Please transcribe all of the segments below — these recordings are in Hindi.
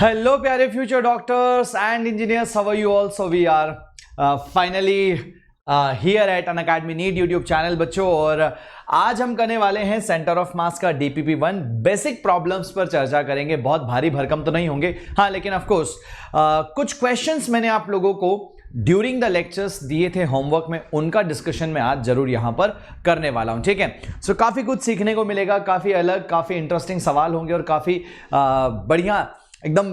Hello प्यारे future doctors and engineers, how are you all? So we are finally here at Unacademy NEET YouTube channel बच्चों, और आज हम करने वाले हैं सेंटर ऑफ मास का DPP-1 बेसिक प्रॉब्लम्स पर चर्चा करेंगे। बहुत भारी भरकम तो नहीं होंगे, हाँ, लेकिन ऑफ कोर्स कुछ क्वेश्चंस मैंने आप लोगों को ड्यूरिंग द लेक्चर्स दिए थे होमवर्क में, उनका डिस्कशन मैं आज जरूर यहां पर करने वाला हूं, ठीक है। सो काफी कुछ सीखने को मिलेगा, काफी अलग, काफी इंटरेस्टिंग सवाल होंगे और काफी बढ़िया एकदम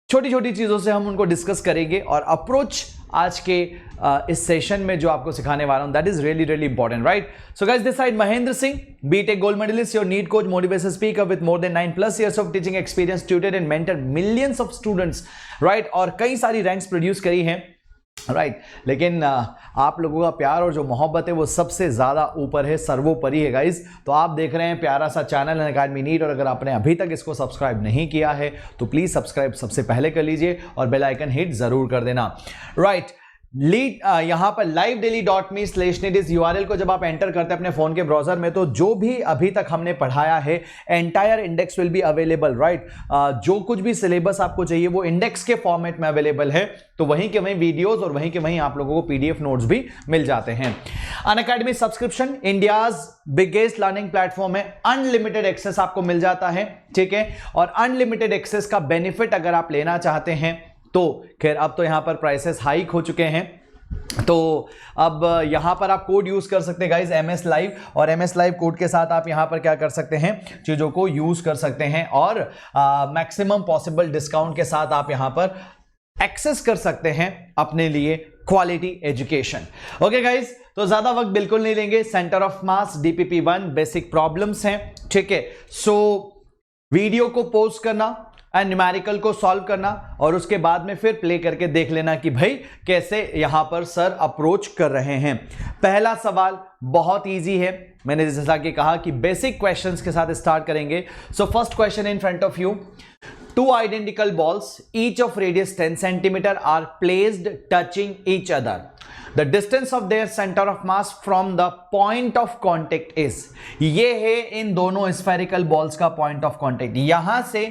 छोटी छोटी चीजों से हम उनको डिस्कस करेंगे। और अप्रोच आज के इस सेशन में जो आपको सिखाने वाला हूं, that is really really important, right? So guys, this side Mahendra Singh, B Tech gold medallist, your NEET coach, motivation speaker with more than 9+ years of teaching experience, ट्यूटेड and mentor millions of students, right? और कई सारी रैंक्स प्रोड्यूस करी हैं, राइट लेकिन आप लोगों का प्यार और जो मोहब्बत है वो सबसे ज्यादा ऊपर है, सर्वोपरि है गाइज। तो आप देख रहे हैं प्यारा सा चैनल अनअकैडमी नीट, और अगर आपने अभी तक इसको सब्सक्राइब नहीं किया है तो प्लीज सब्सक्राइब सबसे पहले कर लीजिए और बेल आइकन हिट जरूर कर देना, राइट? लीड यहां पर livedaily.me/need इस URL को जब आप एंटर करते हैं अपने फोन के ब्राउजर में, तो जो भी अभी तक हमने पढ़ाया है entire index will be available, right? जो कुछ भी सिलेबस आपको चाहिए वो इंडेक्स के फॉर्मेट में अवेलेबल है, तो वहीं के वहीं वीडियोस और वहीं के वहीं आप लोगों को PDF नोट्स भी मिल जाते हैं। Unacademy subscription India's biggest learning platform है, अनलिमिटेड एक्सेस आपको मिल जाता है, ठीक है। और अनलिमिटेड एक्सेस का बेनिफिट अगर आप लेना चाहते हैं तो खैर अब तो यहां पर प्राइसेस हाइक हो चुके हैं, तो अब यहां पर आप कोड यूज कर सकते हैं गाइज, MS लाइव, और MS लाइव कोड के साथ आप यहां पर क्या कर सकते हैं, चीजों को यूज कर सकते हैं और मैक्सिमम पॉसिबल डिस्काउंट के साथ आप यहां पर एक्सेस कर सकते हैं अपने लिए क्वालिटी एजुकेशन। ओके गाइज, तो ज्यादा वक्त बिल्कुल नहीं लेंगे। Centre of mass DPP-1 basic problems हैं, ठीक है। सो वीडियो को पॉज करना एंड न्यूमेरिकल को सॉल्व करना और उसके बाद में फिर प्ले करके देख लेना कि भाई कैसे यहां पर सर अप्रोच कर रहे हैं। पहला सवाल बहुत इजी है, मैंने जैसा कि कहा कि बेसिक क्वेश्चंस के साथ स्टार्ट करेंगे। So first question in front of you, two identical balls each of radius 10 centimeter are placed touching each other. The distance of their center of mass from the point of contact is, ये है इन दोनों spherical balls का point of contact, यहां से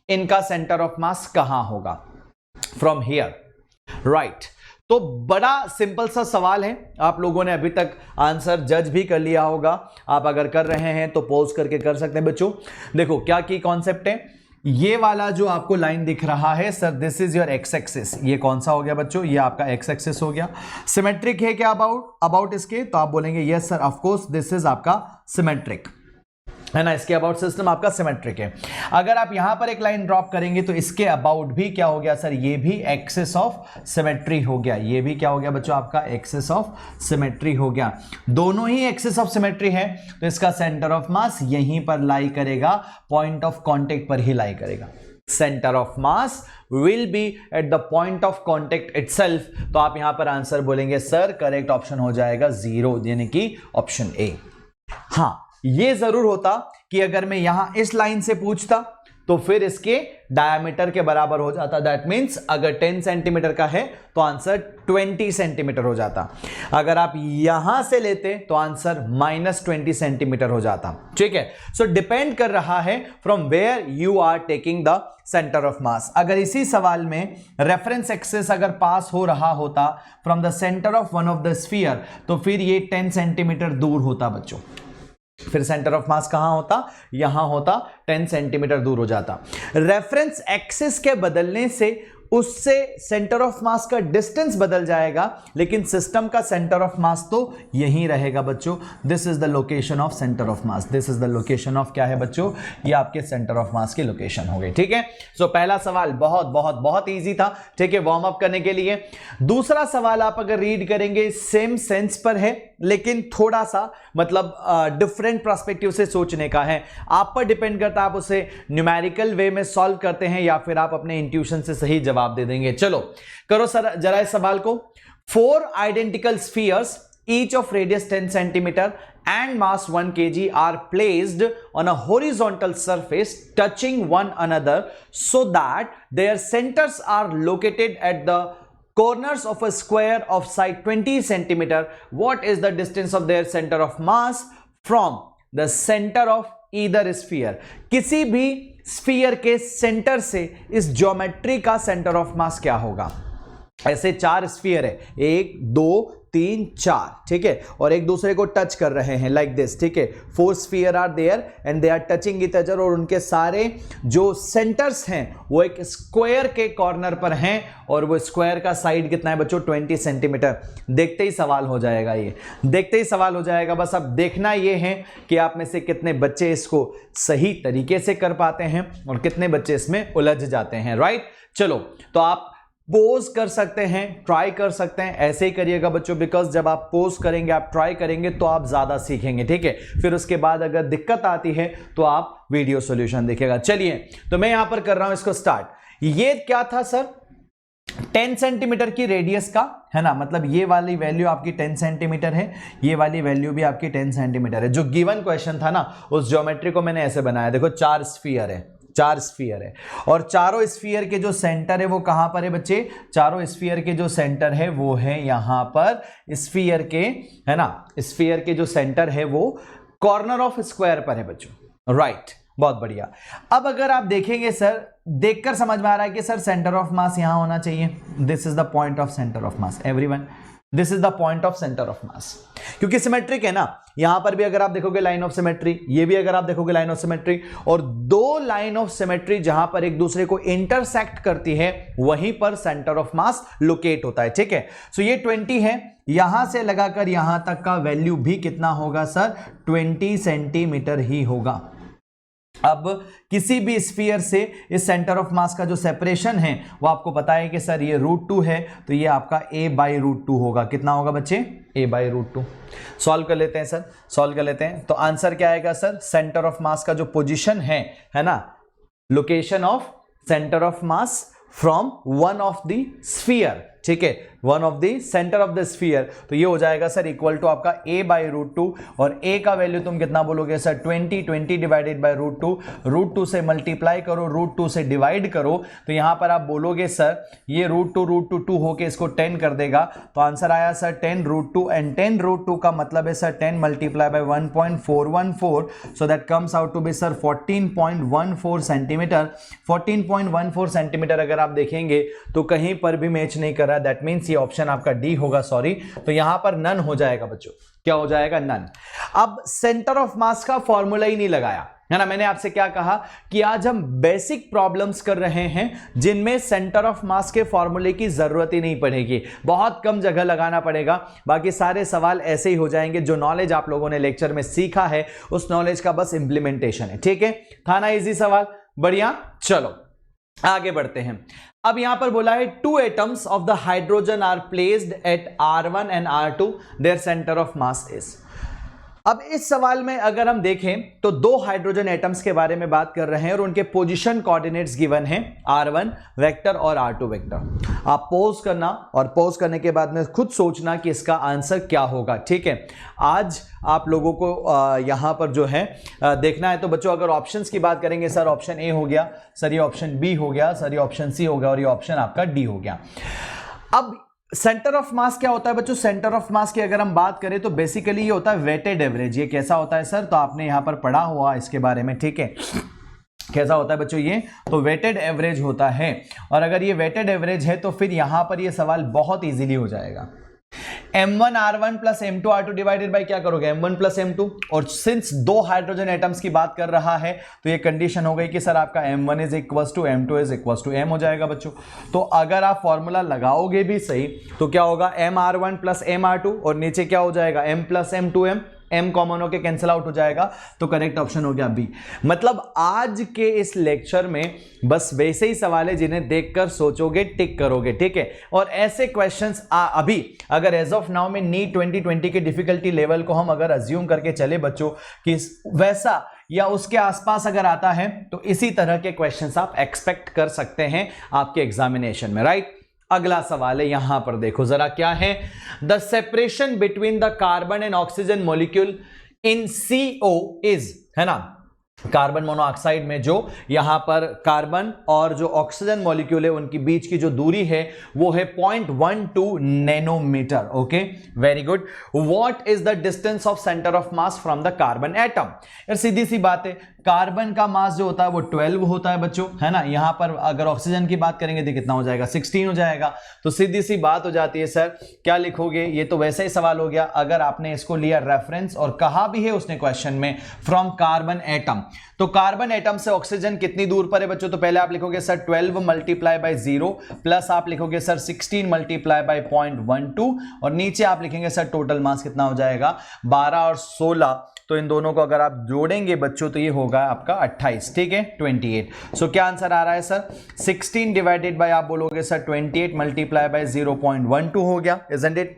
इनका सेंटर ऑफ मास कहां होगा, फ्रॉम हियर, राइट? तो बड़ा सिंपल सा सवाल है, आप लोगों ने अभी तक आंसर जज भी कर लिया होगा। आप अगर कर रहे हैं तो पॉज करके कर सकते हैं बच्चों। देखो क्या की कॉन्सेप्ट है, ये वाला जो आपको लाइन दिख रहा है sir, this is your x axis, ये कौन सा हो गया बच्चों, ये आपका एक्स एक्सिस हो गया। सिमेट्रिक है क्या अबाउट इसके, तो आप बोलेंगे yes sir, of course this is आपका सिमेट्रिक है ना, इसके अबाउट सिस्टम आपका सिमेट्रिक है। अगर आप यहां पर एक लाइन ड्रॉप करेंगे तो इसके अबाउट भी क्या हो गया सर, ये भी एक्सिस ऑफ सिमेट्री हो गया, ये भी क्या हो गया बच्चों आपका एक्सिस ऑफ सिमेट्री हो गया। दोनों ही एक्सिस ऑफ सिमेट्री है, तो इसका सेंटर ऑफ मास यहीं पर लाई करेगा, पॉइंट ऑफ कॉन्टेक्ट पर ही लाई करेगा। Centre of mass will be at the point of contact itself. तो आप यहां पर आंसर बोलेंगे सर, करेक्ट ऑप्शन हो जाएगा 0, यानी कि ऑप्शन ए। हाँ, ये जरूर होता कि अगर मैं यहां इस लाइन से पूछता तो फिर इसके डायमीटर के बराबर हो जाता, दैट मींस अगर 10 सेंटीमीटर का है तो आंसर 20 सेंटीमीटर हो जाता। अगर आप यहां से लेते तो आंसर -20 सेंटीमीटर हो जाता, ठीक है। सो डिपेंड कर रहा है from where you are taking the centre of mass. अगर इसी सवाल में रेफरेंस एक्सिस अगर पास हो रहा होता from the centre of one of the sphere, तो फिर ये 10 सेंटीमीटर दूर होता बच्चों, फिर सेंटर ऑफ मास कहां होता, यहां होता, 10 सेंटीमीटर दूर हो जाता। रेफरेंस एक्सिस के बदलने से उससे सेंटर ऑफ मास का डिस्टेंस बदल जाएगा, लेकिन सिस्टम का सेंटर ऑफ मास तो यहीं रहेगा बच्चों। This is the location of centre of mass, this is the location of क्या है बच्चों, ये आपके सेंटर ऑफ मास की लोकेशन हो गई, ठीक है। सो पहला सवाल बहुत बहुत बहुत इजी था, ठीक है, वार्म अप करने के लिए। दूसरा सवाल आप अगर रीड करेंगे सेम सेंस पर है, लेकिन थोड़ा सा मतलब डिफरेंट पर्सपेक्टिव से सोचने का है, आप पर डिपेंड करता है आप उसे न्यूमेरिकल वे में सॉल्व करते हैं या फिर आप अपने इंट्यूशन से सही जवाब दे देंगे। चलो करो सर जरा इस सवाल को। 4 identical spheres each of radius 10 centimeter and mass 1 kg are placed on a horizontal surface touching one another so that their centers are located at the corners of a square of side 20 centimeter. What is the distance of their center of mass from the center of either sphere, किसी भी स्फीयर के सेंटर से इस ज्योमेट्री का सेंटर ऑफ मास क्या होगा? ऐसे 4 स्फीयर है, 1 2 3 4, ठीक है, और एक दूसरे को टच कर रहे हैं लाइक दिस, ठीक है। 4 sphere are there and they are touching each other, और उनके सारे जो सेंटर्स हैं वो एक स्क्वायर के कॉर्नर पर हैं, और वो स्क्वायर का साइड कितना है बच्चों? 20 सेंटीमीटर। देखते ही सवाल हो जाएगा, ये देखते ही सवाल हो जाएगा। बस अब देखना ये है कि आप में से कितने बच्चे इसको सही तरीके से कर पाते हैं और कितने बच्चे इसमें उलझ जाते हैं, राइट। चलो, तो आप पोज कर सकते हैं, ट्राई कर सकते हैं, ऐसे ही करिएगा बच्चों, बिकॉज जब आप पोज करेंगे, आप ट्राई करेंगे तो आप ज्यादा सीखेंगे, ठीक है। फिर उसके बाद अगर दिक्कत आती है तो आप वीडियो सॉल्यूशन देखिएगा। चलिए, तो मैं यहां पर कर रहा हूं इसको स्टार्ट। ये क्या था सर? 10 सेंटीमीटर की रेडियस का, है ना, मतलब ये वाली वैल्यू आपकी 10 सेंटीमीटर है, ये वाली वैल्यू भी आपकी 10 सेंटीमीटर है। जो गिवन क्वेश्चन था ना, उस ज्योमेट्री को मैंने ऐसे बनाया, देखो 4 स्फीयर है, 4 स्फीयर है, और चारों स्फीयर के जो सेंटर है वो कहां पर है बच्चे? चारों स्फीयर के जो सेंटर है वो है यहां पर स्फीयर के, है ना, स्फीयर के जो सेंटर है वो कॉर्नर ऑफ स्क्वायर पर है बच्चों, राइट। बहुत बढ़िया। अब अगर आप देखेंगे सर, देखकर समझ में आ रहा है कि सर सेंटर ऑफ मास यहां होना चाहिए। This is the point of centre of mass, everyone, this is the point of centre of मास, क्योंकि सिमेट्रिक है ना। यहां पर भी अगर आप देखोगे लाइन ऑफ सिमेट्री, ये भी अगर आप देखोगे लाइन ऑफ सिमेट्री, और 2 लाइन ऑफ सिमेट्री जहां पर एक दूसरे को इंटरसेक्ट करती है वहीं पर सेंटर ऑफ मास लोकेट होता है, ठीक है। सो ये 20 है, यहां से लगाकर यहां तक का वैल्यू भी कितना होगा सर? 20 सेंटीमीटर ही होगा। अब किसी भी स्फीयर से इस सेंटर ऑफ मास का जो सेपरेशन है वो आपको पता है कि सर ये √2 है, तो ये आपका a/√2 होगा। कितना होगा बच्चे? a/√2। सॉल्व कर लेते हैं सर, सॉल्व कर लेते हैं। तो आंसर क्या आएगा सर? सेंटर ऑफ मास का जो पोजीशन है ना, location of centre of mass from one of the sphere, ठीक है, one of the centre of the sphere, तो ये हो जाएगा सर इक्वल टू आपका a/√2, और a का वैल्यू तुम कितना बोलोगे सर? 20 डिवाइडेड बाय √2, √2 से मल्टीप्लाई करो, √2 से डिवाइड करो, तो यहां पर आप बोलोगे सर ये √2 होके इसको 10 कर देगा, तो आंसर आया सर 10√2, एंड 10√2 का मतलब है sir 10 multiply by 1.414, so that comes out to be sir 14.14 centimetre. 14.14 centimetre अगर आप देखेंगे तो कहीं पर भी मैच नहीं कर रहा, दैट मींस ये ऑप्शन आपका डी होगा, सॉरी, तो यहां पर नन हो जाएगा बच्चों। क्या हो जाएगा? नन। अब सेंटर ऑफ मास का फॉर्मूला ही नहीं लगाया, है ना। मैंने आपसे क्या कहा कि आज हम बेसिक प्रॉब्लम्स कर रहे हैं जिनमें सेंटर ऑफ मास के फॉर्मूले की जरूरत ही नहीं पड़ेगी, बहुत कम जगह लगाना पड़ेगा, बाकी सारे सवाल ऐसे ही हो जाएंगे। जो नॉलेज आप लोगों ने लेक्चर में सीखा है उस नॉलेज का बस इंप्लीमेंटेशन है, ठीक है। था ना इजी सवाल? बढ़िया, चलो आगे बढ़ते हैं। अब यहां पर बोला है 2 atoms of the hydrogen are placed at R1 and R2, their centre of mass is. अब इस सवाल में अगर हम देखें तो 2 हाइड्रोजन एटम्स के बारे में बात कर रहे हैं और उनके पोजीशन कोऑर्डिनेट्स गिवन हैं, R1 वेक्टर और R2 वेक्टर। आप पॉज करना और पॉज करने के बाद में खुद सोचना कि इसका आंसर क्या होगा, ठीक है। आज आप लोगों को यहां पर जो है देखना है। तो बच्चों अगर ऑप्शंस की बात करेंगे, सर ऑप्शन ए हो गया, सर ये ऑप्शन बी हो गया, सर ये ऑप्शन सी हो गया, और ये ऑप्शन आपका डी हो गया। अब सेंटर ऑफ मास क्या होता है बच्चों? सेंटर ऑफ मास की अगर हम बात करें तो बेसिकली ये होता है वेटेड एवरेज। ये कैसा होता है सर? तो आपने यहां पर पढ़ा हुआ इसके बारे में, ठीक है। कैसा होता है बच्चों? ये तो वेटेड एवरेज होता है, और अगर ये वेटेड एवरेज है तो फिर यहां पर ये सवाल बहुत इजीली हो जाएगा। m1 r1 plus m2 r2 divided by क्या करोगे? m1 प्लस m2, और सिंस 2 हाइड्रोजन एटम्स की बात कर रहा है तो ये कंडीशन हो गई कि सर आपका m1 is equals to m2 is equals to m हो जाएगा बच्चों। तो अगर आप फॉर्मूला लगाओगे भी सही तो क्या होगा? m r1 plus m r2, और नीचे क्या हो जाएगा? m plus m2m, m common होके कैंसिल आउट हो जाएगा, तो करेक्ट ऑप्शन हो गया बी। मतलब आज के इस लेक्चर में बस वैसे ही सवाल है जिन्हें देखकर सोचोगे, टिक करोगे, ठीक है। और ऐसे क्वेश्चंस अभी अगर एज ऑफ नाउ में नीट 2020 के डिफिकल्टी लेवल को हम अगर अज्यूम करके चले बच्चों कि वैसा या उसके आसपास अगर आता है तो इसी तरह के क्वेश्चंस आप एक्सपेक्ट कर सकते हैं आपके एग्जामिनेशन में, राइट। अगला सवाल है, यहां पर देखो जरा क्या है। The separation between the carbon and oxygen molecule in CO is, है ना, कार्बन मोनोऑक्साइड में जो यहां पर कार्बन और जो ऑक्सीजन मॉलिक्यूल है उनकी बीच की जो दूरी है वो है 0.12 nanometre. Okay, very good. What is the distance of centre of mass from the carbon atom? यार सीधी सी बात है, कार्बन का मास जो होता है वो 12 होता है बच्चों, है ना। यहां पर अगर ऑक्सीजन की बात करेंगे तो कितना हो जाएगा, 16 हो जाएगा। तो सीधी सी बात हो जाती है सर क्या लिखोगे, ये तो वैसे ही सवाल हो गया अगर आपने इसको लिया रेफरेंस, और कहा भी है उसने क्वेश्चन में फ्रॉम कार्बन एटम। तो कार्बन एटम से ऑक्सीजन कितनी दूर पर है बच्चों, तो पहले आप लिखोगे सर 12 मल्टीप्लाई बाय 0 प्लस आप लिखोगे सर 16 मल्टीप्लाई बाय 0.12 और नीचे आप लिखेंगे सर टोटल मास कितना हो जाएगा 12 और 16। तो इन दोनों को अगर आप जोड़ेंगे बच्चों तो ये होगा आपका 28, ठीक है 28। सो क्या आंसर आ रहा है सर 16 डिवाइडेड बाय आप बोलोगे सर 28 मल्टीप्लाई बाय 0.12 हो गया, इजंट इट।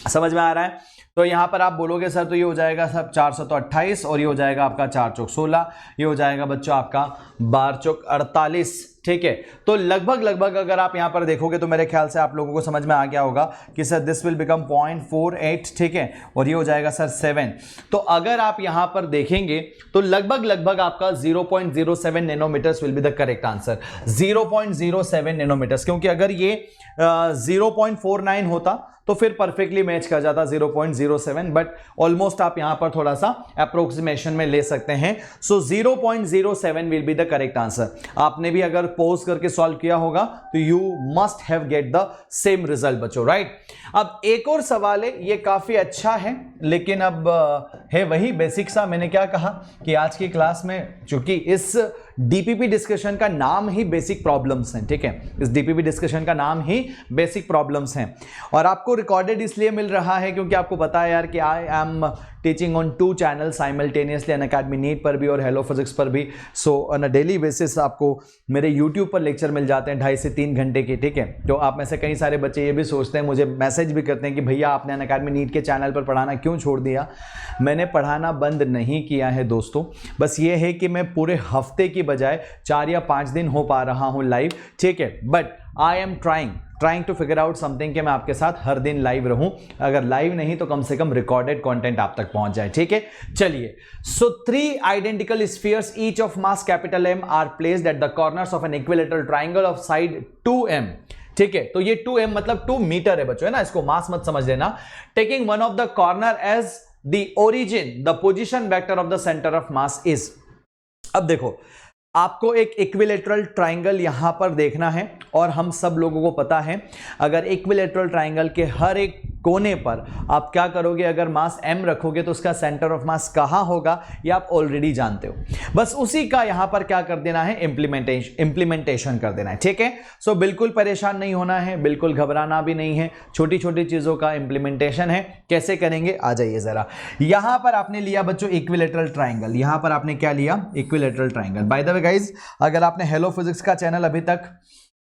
समझ में आ रहा है। तो यहां पर आप बोलोगे सर तो ये हो जाएगा सब 428 और ये हो जाएगा आपका 4 चौक 16, ये हो जाएगा बच्चों आपका 12 चौक 48, ठीक है। तो लगभग अगर आप यहां पर देखोगे तो मेरे ख्याल से आप लोगों को समझ में आ गया होगा कि सर दिस विल बिकम 0.48, ठीक है, और ये हो जाएगा सर 7। तो अगर आप यहां पर देखेंगे तो लगभग आपका 0.07 nanometres will be the correct answer, 0.07 nanometres, क्योंकि अगर ये 0.49 होता तो फिर परफेक्टली मैच कर जाता 0.07, बट ऑलमोस्ट आप यहां पर थोड़ा सा अप्रोक्सीमेशन में ले सकते हैं। सो 0.07 will be the correct answer. आपने भी अगर पॉज करके सॉल्व किया होगा तो you must have get the same result बच्चों, राइट। अब एक और सवाल है, ये काफी अच्छा है लेकिन अब है वही बेसिक सा। मैंने क्या कहा कि आज की क्लास में चूंकि इस डीपीपी डिस्कशन का नाम ही बेसिक प्रॉब्लम्स हैं, ठीक है, इस डीपीपी डिस्कशन का नाम ही बेसिक प्रॉब्लम्स हैं, और आपको रिकॉर्डेड इसलिए मिल रहा है क्योंकि आपको पता है यार कि I am teaching on 2 channel simultaneously, Unacademy NEET पर भी और हेलो फिजिक्स पर भी। So on a daily basis आपको मेरे यूट्यूब पर लेक्चर मिल जाते हैं 2.5 से 3 घंटे के, ठीक है। तो आप में से कई सारे बच्चे ये भी सोचते हैं, मुझे मैसेज भी करते हैं कि भैया आपने अनअकैडमी नीट के चैनल पर पढ़ाना क्यों छोड़ दिया। मैंने पढ़ाना बंद नहीं किया है दोस्तों, बस ये है कि मैं पूरे हफ्ते की बजाय 4 या 5 दिन हो पा रहा हूँ लाइव, ठीक है, but I am trying to figure out something कि मैं आपके साथ हर दिन लाइव रहूं, अगर लाइव नहीं तो कम से कम रिकॉर्डेड कंटेंट आप तक पहुंच जाए, ठीक है। चलिए, so 3 identical spheres each of mass capital M are placed at the corners of an equilateral triangle of side 2m, ठीक है। तो ये 2m मतलब 2 मीटर है बच्चों, है ना, इसको मास मत समझ लेना। Taking one of the corner as the origin, the position vector of the centre of mass is. अब देखो, आपको एक इक्विलेटरल ट्राइंगल यहां पर देखना है और हम सब लोगों को पता है अगर इक्विलेटरल ट्राइंगल के हर एक कोने पर आप क्या करोगे, अगर मास m रखोगे तो उसका सेंटर ऑफ मास कहां होगा ये आप ऑलरेडी जानते हो, बस उसी का यहां पर क्या कर देना है, इंप्लीमेंटेशन कर देना है, ठीक है। सो बिल्कुल परेशान नहीं होना है, बिल्कुल घबराना भी नहीं है, छोटी छोटी चीजों का इंप्लीमेंटेशन है। कैसे करेंगे, आ जाइए जरा। यहां पर आपने लिया बच्चों इक्विलेटरल ट्राइंगल, यहां पर आपने क्या लिया, equilateral triangle. By the way guys, अगर आपने हेलो फिजिक्स का चैनल अभी तक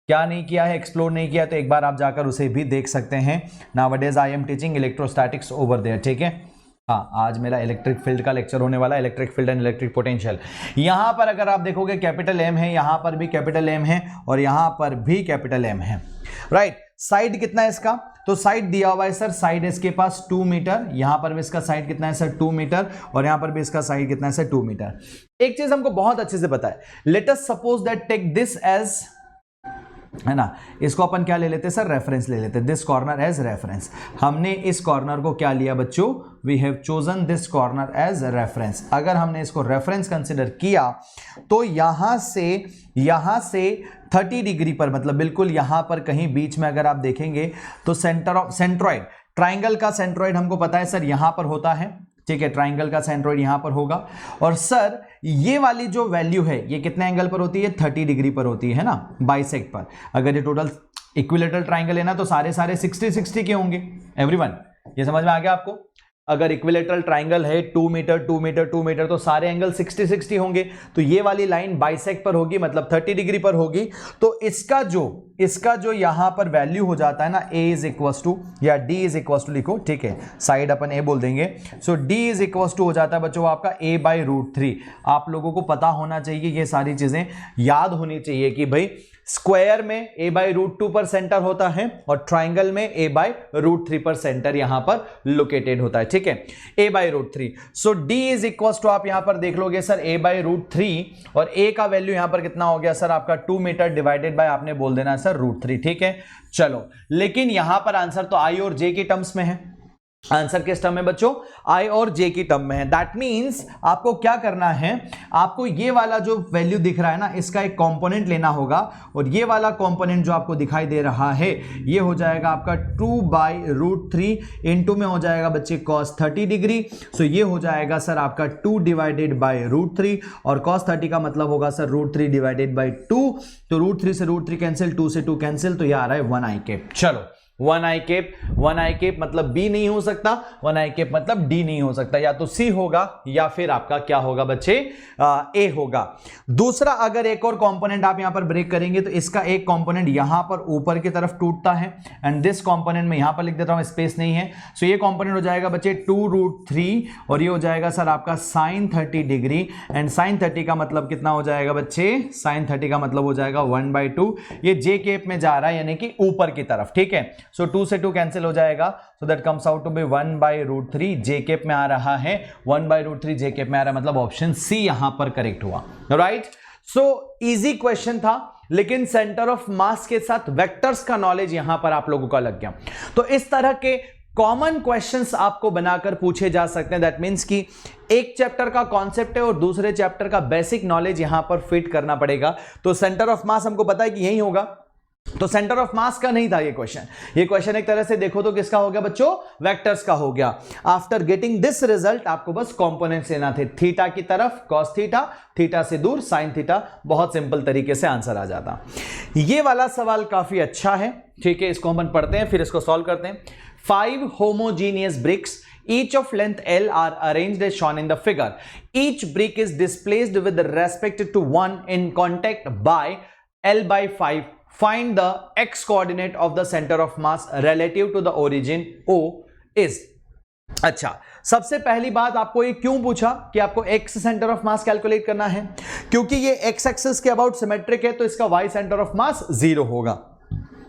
क्या नहीं किया है, एक्सप्लोर नहीं किया, तो एक बार आप जाकर उसे भी देख सकते हैं। Nowadays I am teaching electrostatics over there, ठीक है। हाँ, आज मेरा इलेक्ट्रिक फील्ड का लेक्चर होने वाला है, electric field and electric potential. यहां पर अगर आप देखोगे कैपिटल M है, यहां पर भी कैपिटल M है और यहां पर भी कैपिटल M है, राइट। साइड कितना है इसका, तो साइड दिया हुआ है सर, साइड इसके पास 2 मीटर, यहां पर भी इसका साइड कितना है सर 2 मीटर और यहां पर भी इसका साइड कितना है सर 2 मीटर। एक चीज हमको बहुत अच्छे से पता है, let us suppose that take this edge, है ना, इसको अपन क्या ले लेते हैं सर, रेफरेंस ले लेते हैं, दिस कॉर्नर एज रेफरेंस। हमने इस कॉर्नर को क्या लिया बच्चों, we have chosen this corner as reference. अगर हमने इसको रेफरेंस कंसिडर किया तो यहां से 30 डिग्री पर, मतलब बिल्कुल यहां पर कहीं बीच में अगर आप देखेंगे तो सेंट्रॉइड, ट्राइंगल का सेंट्रॉइड हमको पता है सर यहां पर होता है, ठीक है, ट्राइंगल का सेंट्रॉइड यहां पर होगा। और सर ये वाली जो वैल्यू है ये कितने एंगल पर होती है, 30 डिग्री पर होती है ना, बाइसेक्ट पर। अगर ये टोटल इक्विलेटरल ट्राइंगल है ना तो सारे 60 के होंगे एवरीवन, ये समझ में आ गया आपको। अगर इक्विलेटरल ट्राइंगल है 2 मीटर 2 मीटर 2 मीटर तो सारे एंगल 60 होंगे, तो ये वाली लाइन बाइसेक्ट पर होगी, मतलब 30 डिग्री पर होगी। तो इसका जो यहां पर वैल्यू हो जाता है ना, a इज इक्वल टू या d इज इक्वल टू लिखो, ठीक है, साइड अपन a बोल देंगे। सो d इज इक्वल टू हो जाता है बच्चों आपका a/√3। आप लोगों को पता होना चाहिए, ये सारी चीजें याद होनी चाहिए कि भाई स्क्वायर में a/√2 पर सेंटर होता है और ट्राइंगल में a/√3 पर सेंटर यहां पर लोकेटेड होता है, ठीक है, a/√3। So d is equal to आप यहां पर देख लोगे सर a/√3 और a का वैल्यू यहां पर कितना हो गया सर आपका 2 मीटर डिवाइडेड बाय आपने बोल देना है सर √3, ठीक है। चलो, लेकिन यहां पर आंसर तो i और j की टर्म्स में है, आंसर किस टर्म में बच्चों, आई और जे की टर्म में है। दैट मींस आपको क्या करना है, आपको ये वाला जो वैल्यू दिख रहा है ना, इसका एक कंपोनेंट लेना होगा और ये वाला कंपोनेंट जो आपको दिखाई दे रहा है ये हो जाएगा आपका 2/√3 इनटू में हो जाएगा बच्चे cos 30 डिग्री। सो ये हो जाएगा सर आपका 2/√3 और cos 30 का मतलब होगा सर √3/2। तो √3 से √3 कैंसिल, 2 से 2 कैंसिल, तो ये आ रहा है 1 i कैप। चलो 1 i कैप मतलब बी नहीं हो सकता, 1 i कैप मतलब डी नहीं हो सकता, या तो सी होगा या फिर आपका क्या होगा बच्चे, ए होगा। दूसरा, अगर एक और कंपोनेंट आप यहां पर ब्रेक करेंगे तो इसका एक कंपोनेंट यहां पर ऊपर की तरफ टूटता है एंड दिस कंपोनेंट में यहां पर लिख देता हूं, स्पेस नहीं है। सो ये कंपोनेंट हो जाएगा बच्चे 2√3 और ये हो जाएगा सर आपका sin 30 डिग्री एंड sin 30 का मतलब कितना हो जाएगा बच्चे, sin 30 का मतलब हो जाएगा 1/2। ये जे कैप में जा रहा है यानी कि ऊपर की तरफ, ठीक है। सो 2 से 2 कैंसिल हो जाएगा, so that comes out to be 1/√3 j cap में आ रहा है, 1/√3 जे कैप में आ रहा है, मतलब ऑप्शन सी यहां पर करेक्ट हुआ, राइट। सो इजी क्वेश्चन था, लेकिन सेंटर ऑफ मास के साथ वेक्टर्स का नॉलेज यहां पर आप लोगों का लग गया। तो इस तरह के कॉमन क्वेश्चंस आपको बनाकर पूछे जा सकते हैं। दैट मींस कि एक चैप्टर का कॉन्सेप्ट है और दूसरे चैप्टर का बेसिक नॉलेज यहां पर फिट करना पड़ेगा। तो सेंटर ऑफ मास हमको पता है कि यही होगा, तो सेंटर ऑफ मास का नहीं था ये क्वेश्चन। ये क्वेश्चन एक तरह से देखो तो किसका हो गया बच्चों, वेक्टर्स का हो गया। आफ्टर गेटिंग दिस रिजल्ट आपको बस कंपोनेंट्स लेना थे, थीटा की तरफ cos थीटा, थीटा से दूर sin थीटा, बहुत सिंपल तरीके से आंसर आ जाता। ये वाला सवाल काफी अच्छा है, ठीक है, इसको हम पढ़ते हैं फिर इसको सॉल्व करते हैं। 5 homogeneous bricks each of length L are arranged as shown in the figure. Each brick is displaced with respect to 1 in contact by L/5. Find the x coordinate of the center of mass relative to the origin O is. अच्छा, सबसे पहली बात आपको ये क्यों पूछा कि आपको x centre of mass calculate करना है, क्योंकि ये x एक्सिस के अबाउट सिमेट्रिक है तो इसका y सेंटर ऑफ मास 0 होगा।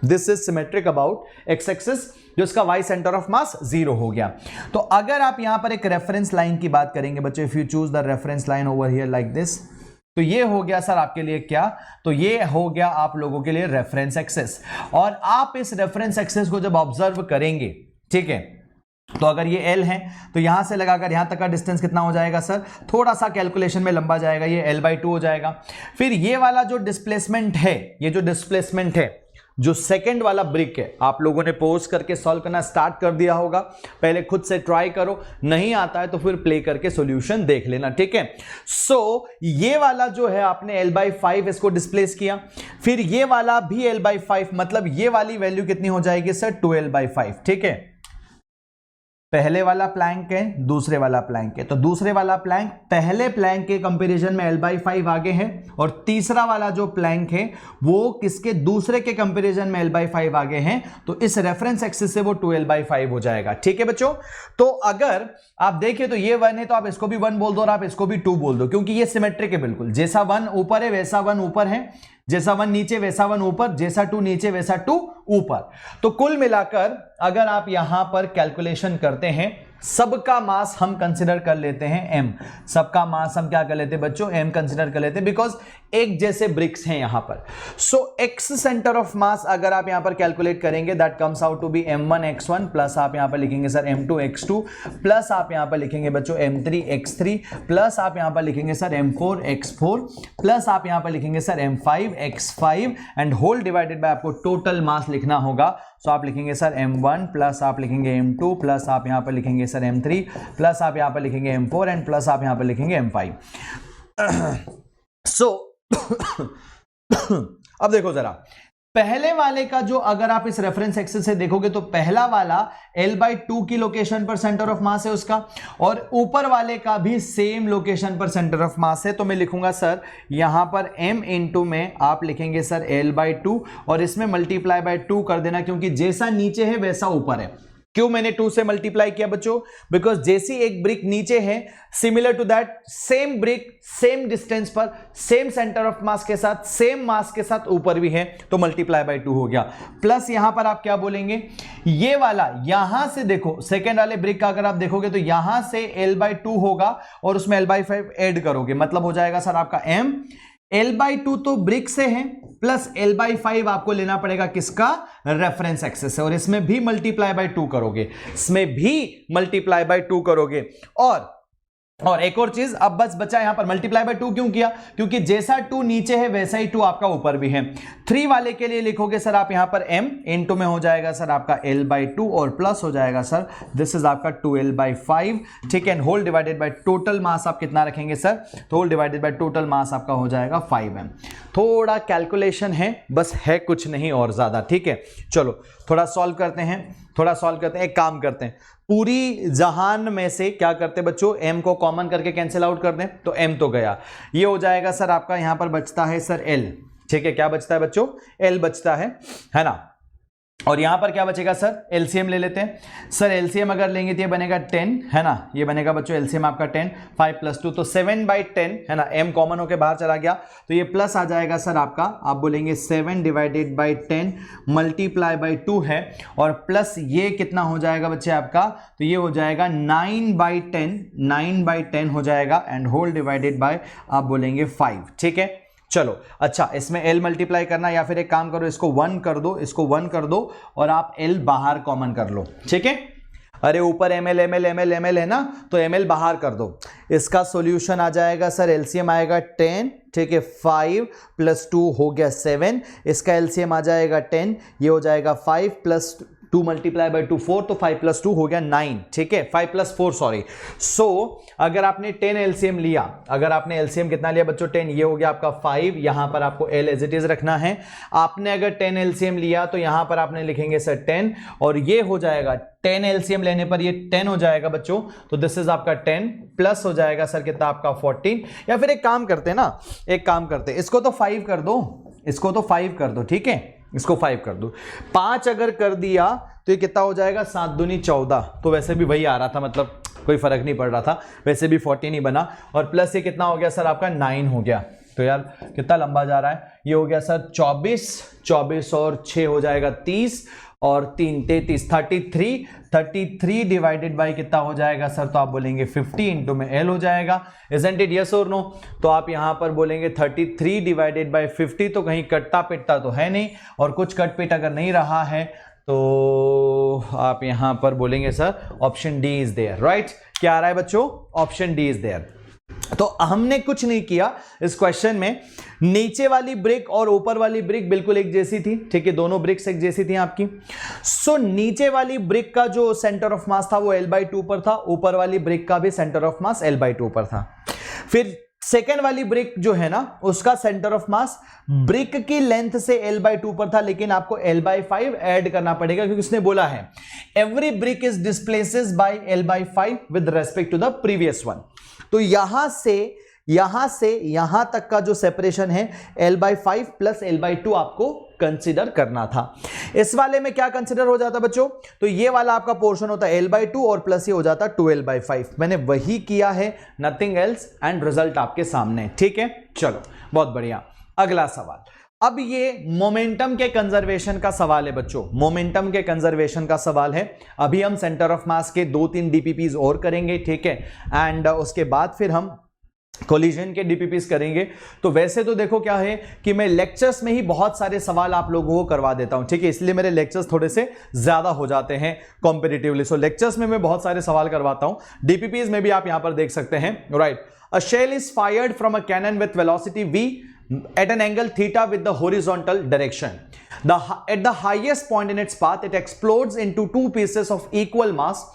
This is symmetric about x axis, जो इसका y सेंटर ऑफ मास 0 हो गया। तो अगर आप यहां पर एक रेफरेंस लाइन की बात करेंगे बच्चों, if you choose the reference line over here like this, तो ये हो गया सर आपके लिए क्या, तो ये हो गया आप लोगों के लिए रेफरेंस एक्सिस। और आप इस रेफरेंस एक्सिस को जब ऑब्जर्व करेंगे, ठीक है, तो अगर ये L है तो यहां से लगाकर यहां तक का डिस्टेंस कितना हो जाएगा सर, थोड़ा सा कैलकुलेशन में लंबा जाएगा, ये L/2 हो जाएगा। फिर ये वाला जो डिस्प्लेसमेंट है, ये जो डिस्प्लेसमेंट है, जो सेकंड वाला ब्रिक है, आप लोगों ने पोज करके सॉल्व करना स्टार्ट कर दिया होगा, पहले खुद से ट्राई करो, नहीं आता है तो फिर प्ले करके सॉल्यूशन देख लेना, ठीक है। सो ये वाला जो है आपने L/5 इसको डिस्प्लेस किया, फिर ये वाला भी L/5, मतलब ये वाली वैल्यू कितनी हो जाएगी सर 2L/5, ठीक है। पहले वाला प्लैंक है, दूसरे वाला प्लैंक है, तो दूसरे वाला प्लैंक पहले प्लैंक के कंपैरिजन में L/5 आगे है और तीसरा वाला जो प्लैंक है वो किसके, दूसरे के कंपैरिजन में L/5 आगे है, तो इस रेफरेंस एक्सिस से वो 2L/5 हो जाएगा, ठीक है बच्चों। तो अगर आप देखिए तो ये 1 है तो आप इसको भी 1 बोल दो और आप इसको भी 2 बोल दो, क्योंकि ये सिमेट्रिक है बिल्कुल, जैसा 1 ऊपर है वैसा 1 ऊपर है, जैसा 1 नीचे वैसा 1 ऊपर, जैसा 2 नीचे वैसा 2 ऊपर। तो कुल मिलाकर अगर आप यहां पर कैलकुलेशन करते हैं, सबका मास हम कंसीडर कर लेते हैं m, सबका मास हम क्या कर लेते हैं बच्चों, m कंसीडर कर लेते हैं, बिकॉज एक जैसे ब्रिक्स हैं यहां पर। So x centre of mass अगर आप यहां पर कैलकुलेट करेंगे, that comes out to be m1 x1 plus आप यहां पर लिखेंगे सर m2 x2 प्लस आप यहां पर लिखेंगे बच्चों m3 x3 प्लस आप यहां पर लिखेंगे सर m4 x4 प्लस आप यहां पर लिखेंगे sir m5 x5 and whole divided by आपको टोटल मास लिखना होगा। सो आप लिखेंगे सर m1 प्लस आप लिखेंगे m2 प्लस आप यहां पर लिखेंगे सर m3 प्लस आप यहां पर लिखेंगे m4 एंड प्लस आप यहां पर लिखेंगे m5। सो अब देखो जरा, पहले वाले का जो अगर आप इस रेफरेंस एक्सिस से देखोगे तो पहला वाला L/2 की लोकेशन पर सेंटर ऑफ मास है उसका, और ऊपर वाले का भी सेम लोकेशन पर सेंटर ऑफ मास है। तो मैं लिखूंगा सर यहां पर m इंटू में आप लिखेंगे सर L/2 और इसमें मल्टीप्लाई बाय 2 कर देना, क्योंकि जैसा नीचे है वैसा ऊपर है। क्यों मैंने 2 से मल्टीप्लाई किया बच्चों, बिकॉज जैसी एक ब्रिक नीचे है, similar to that same brick same distance पर सेम सेंटर ऑफ मास के साथ सेम मास के साथ ऊपर भी है, तो मल्टीप्लाई बाय 2 हो गया। प्लस यहां पर आप क्या बोलेंगे, ये वाला यहां से देखो, सेकेंड वाले ब्रिक का अगर आप देखोगे तो यहां से L/2 होगा और उसमें L/5 ऐड करोगे, मतलब हो जाएगा सर आपका m। L/2 तो ब्रिक से है, प्लस l/5 आपको लेना पड़ेगा किसका, रेफरेंस एक्सिस है, और इसमें भी मल्टीप्लाई बाय 2 करोगे, इसमें भी मल्टीप्लाई बाय 2 करोगे। और एक और चीज, अब बस बचा यहां पर मल्टीप्लाई बाय 2 क्यों किया, क्योंकि जैसा 2 नीचे है वैसा ही 2 आपका ऊपर भी है। 3 वाले के लिए लिखोगे सर आप यहां पर m इनटू में हो जाएगा सर आपका l/2 और प्लस हो जाएगा सर दिस इज आपका 2l/5, ठीक है, whole divided by total mass आप कितना रखेंगे सर, तो whole divided by total mass आपका हो जाएगा 5m। थोड़ा कैलकुलेशन है, बस है कुछ नहीं और ज्यादा, ठीक है। चलो थोड़ा सॉल्व करते हैं, एक काम करते हैं, पूरी जहान में से क्या करते बच्चों, m को कॉमन करके कैंसिल आउट कर दें, तो m तो गया, ये हो जाएगा सर आपका यहां पर बचता है सर l, ठीक है, क्या बचता है बच्चों, l बचता है ना। और यहां पर क्या बचेगा सर, एलसीएम ले लेते हैं सर, एलसीएम अगर लेंगे तो ये बनेगा 10 है ना, ये बनेगा बच्चों एलसीएम आपका 10, 5 + 2 तो 7/10 है ना, m कॉमन होके बाहर चला गया तो ये प्लस आ जाएगा सर आपका, आप बोलेंगे 7/10 मल्टीप्लाई बाय 2 है, और प्लस ये कितना हो जाएगा बच्चे आपका, तो ये हो जाएगा 9/10 हो जाएगा, एंड होल डिवाइडेड बाय आप बोलेंगे 5, ठीक है। चलो अच्छा, इसमें l मल्टीप्लाई करना, या फिर एक काम करो इसको 1 कर दो, इसको 1 कर दो और आप l बाहर कॉमन कर लो, ठीक है। अरे ऊपर ml है ना, तो ml बाहर कर दो, इसका सॉल्यूशन आ जाएगा सर, एलसीएम आएगा 10, ठीक है, 5 + 2 हो गया 7, इसका एलसीएम आ जाएगा 10, ये हो जाएगा 5 + 2 मल्टीप्लाई बाय 2 4, तो 5 + 2 हो गया 9, ठीक है, 5 + 4 सॉरी। सो अगर आपने 10 एलसीएम लिया, अगर आपने एलसीएम कितना लिया बच्चों 10, ये हो गया आपका 5, यहां पर आपको l एज इट इज रखना है। आपने अगर 10 एलसीएम लिया तो यहां पर आपने लिखेंगे सर 10, और ये हो जाएगा 10 एलसीएम लेने पर ये 10 हो जाएगा बच्चों, तो दिस इज आपका 10 प्लस हो जाएगा सर कितना आपका 14, या फिर एक काम करते हैं ना, एक काम करते हैं, इसको तो 5 कर दो, इसको तो 5 कर दो, ठीक है, इसको 5 कर दो, 5 अगर कर दिया तो ये कितना हो जाएगा, 7 दूनी 14, तो वैसे भी वही आ रहा था, मतलब कोई फर्क नहीं पड़ रहा था, वैसे भी 14 ही बना, और प्लस ये कितना हो गया सर आपका 9 हो गया, तो यार कितना लंबा जा रहा है, ये हो गया सर 24 और 6 हो जाएगा 30, और 3 33 33 डिवाइडेड बाई कितना हो जाएगा सर, तो आप बोलेंगे 50 इंटू में l हो जाएगा, इजंट इट, यस और नो। तो आप यहां पर बोलेंगे 33 डिवाइडेड बाई 50, तो कहीं कटता पिटता तो है नहीं, और कुछ कट पिट अगर नहीं रहा है तो आप यहां पर बोलेंगे sir option D is there, right. क्या आ रहा है बच्चों, ऑप्शन डी इज देयर। तो हमने कुछ नहीं किया इस क्वेश्चन में, नीचे वाली ब्रिक और ऊपर वाली ब्रिक बिल्कुल एक जैसी थी, ठीक है, दोनों ब्रिक्स एक जैसी थी आपकी। सो नीचे वाली ब्रिक का जो सेंटर ऑफ मास था वो l/2 पर था, ऊपर वाली ब्रिक का भी सेंटर ऑफ मास l/2 पर था। फिर सेकेंड वाली ब्रिक जो है ना, उसका सेंटर ऑफ मास ब्रिक की लेंथ से l/2 पर था, लेकिन आपको l/5 ऐड करना पड़ेगा, क्योंकि उसने बोला है every brick is displaces by l/5 with respect to the previous one. तो यहां से यहां तक का जो सेपरेशन है l/5 प्लस l/2 आपको कंसीडर करना था। इस वाले में क्या कंसीडर हो जाता बच्चों, तो ये वाला आपका पोर्शन होता है l/2 और प्लस ये हो जाता 2l/5। मैंने वही किया है, नथिंग एल्स, एंड रिजल्ट आपके सामने, ठीक है। चलो बहुत बढ़िया, अगला सवाल। अब ये मोमेंटम के कंजर्वेशन का सवाल है बच्चों, मोमेंटम के कंजर्वेशन का सवाल है। अभी हम सेंटर ऑफ मास के 2-3 डीपीपीज और करेंगे, ठीक है, एंड उसके बाद फिर हम कोलिजन के डीपीपीस करेंगे। तो वैसे तो देखो क्या है कि मैं लेक्चर्स में ही बहुत सारे सवाल आप लोगों को करवा देता हूं, ठीक है, इसलिए मेरे लेक्चर्स थोड़े से ज्यादा हो जाते हैं कॉम्पिटिटिवली। सो लेक्चर्स में मैं बहुत सारे सवाल करवाता हूं, डीपीपीस में भी आप यहां पर देख सकते हैं, right. A shell is fired from a cannon with velocity v at an angle theta with the horizontal direction. At the highest point in its path, it explodes into 2 pieces of equal mass.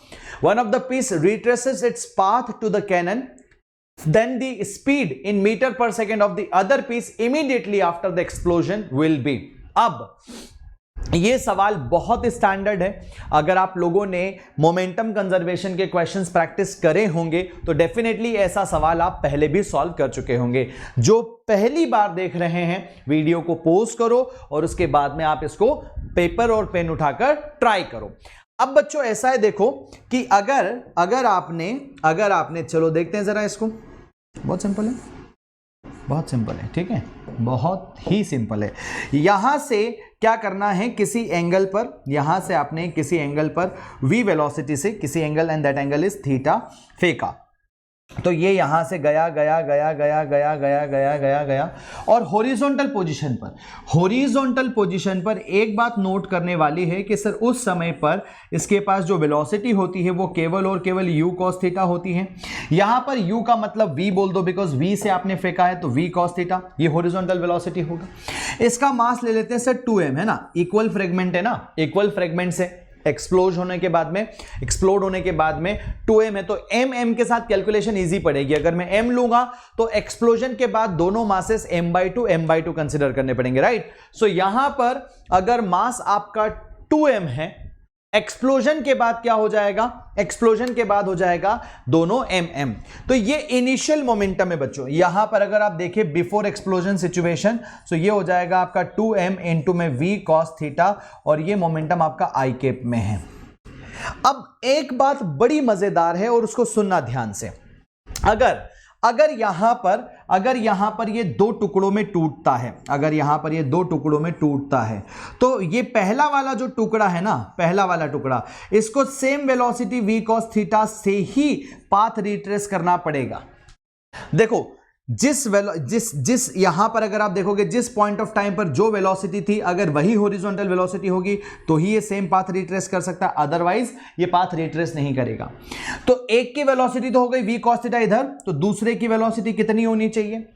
One of the piece retraces its path to the cannon. Then the speed in meter per second of the other piece immediately after the explosion will be. अब ये सवाल बहुत स्टैंडर्ड है। अगर आप लोगों ने मोमेंटम कंजर्वेशन के क्वेश्चंस प्रैक्टिस करे होंगे तो डेफिनेटली ऐसा सवाल आप पहले भी सॉल्व कर चुके होंगे। जो पहली बार देख रहे हैं वीडियो को पॉज करो और उसके बाद में आप इसको पेपर और पेन उठाकर ट्राई करो। अब बच्चों ऐसा है देखो कि अगर आपने चलो देखते हैं जरा इसको, बहुत सिंपल है, बहुत सिंपल है, ठीक है, बहुत ही सिंपल है। यहां से क्या करना है, किसी एंगल पर, यहां से आपने किसी एंगल पर v वेलोसिटी से किसी angle, and that angle is theta, फेंका। तो ये यहां से गया गया गया गया गया गया गया गया गया और हॉरिजॉन्टल पोजीशन पर एक बात नोट करने वाली है कि सर उस समय पर इसके पास जो वेलोसिटी होती है वो केवल और केवल u cos थीटा होती है। यहां पर u का मतलब v बोल दो, बिकॉज v से आपने फेंका है तो v cos थीटा, ये हॉरिजॉन्टल वेलोसिटी होगा। इसका मास ले लेते हैं सर 2m, है ना, इक्वल फ्रेगमेंट है ना, इक्वल फ्रेगमेंट से एक्सप्लोड होने के बाद में 2m है, तो m के साथ कैलकुलेशन इजी पड़ेगी। अगर मैं m लूंगा तो एक्सप्लोजन के बाद दोनों मासेस m/2 कंसीडर करने पड़ेंगे, राइट। सो यहां पर अगर मास आपका 2m है, एक्सप्लोजन के बाद क्या हो जाएगा, एक्सप्लोजन के बाद हो जाएगा दोनों mm। तो ये इनिशियल मोमेंटम है बच्चों। यहां पर अगर आप देखें बिफोर एक्सप्लोजन सिचुएशन, सो ये हो जाएगा आपका 2m इंटू में v cos थीटा, और ये मोमेंटम आपका i कैप में है। अब एक बात बड़ी मजेदार है और उसको सुनना ध्यान से। अगर यहां पर ये दो टुकड़ों में टूटता है, अगर यहां पर ये दो टुकड़ों में टूटता है, तो ये पहला वाला जो टुकड़ा है ना, पहला वाला टुकड़ा, इसको same velocity v cos theta से ही पाथ रिट्रेस करना पड़ेगा। देखो जिस यहां पर अगर आप देखोगे जिस पॉइंट ऑफ टाइम पर जो वेलोसिटी थी, अगर वही हॉरिजॉन्टल वेलोसिटी होगी तो ही ये सेम पाथ रिट्रेस कर सकता है, अदरवाइज ये पाथ रिट्रेस नहीं करेगा। तो एक की वेलोसिटी तो हो गई v cos थीटा इधर, तो दूसरे की वेलोसिटी कितनी होनी चाहिए,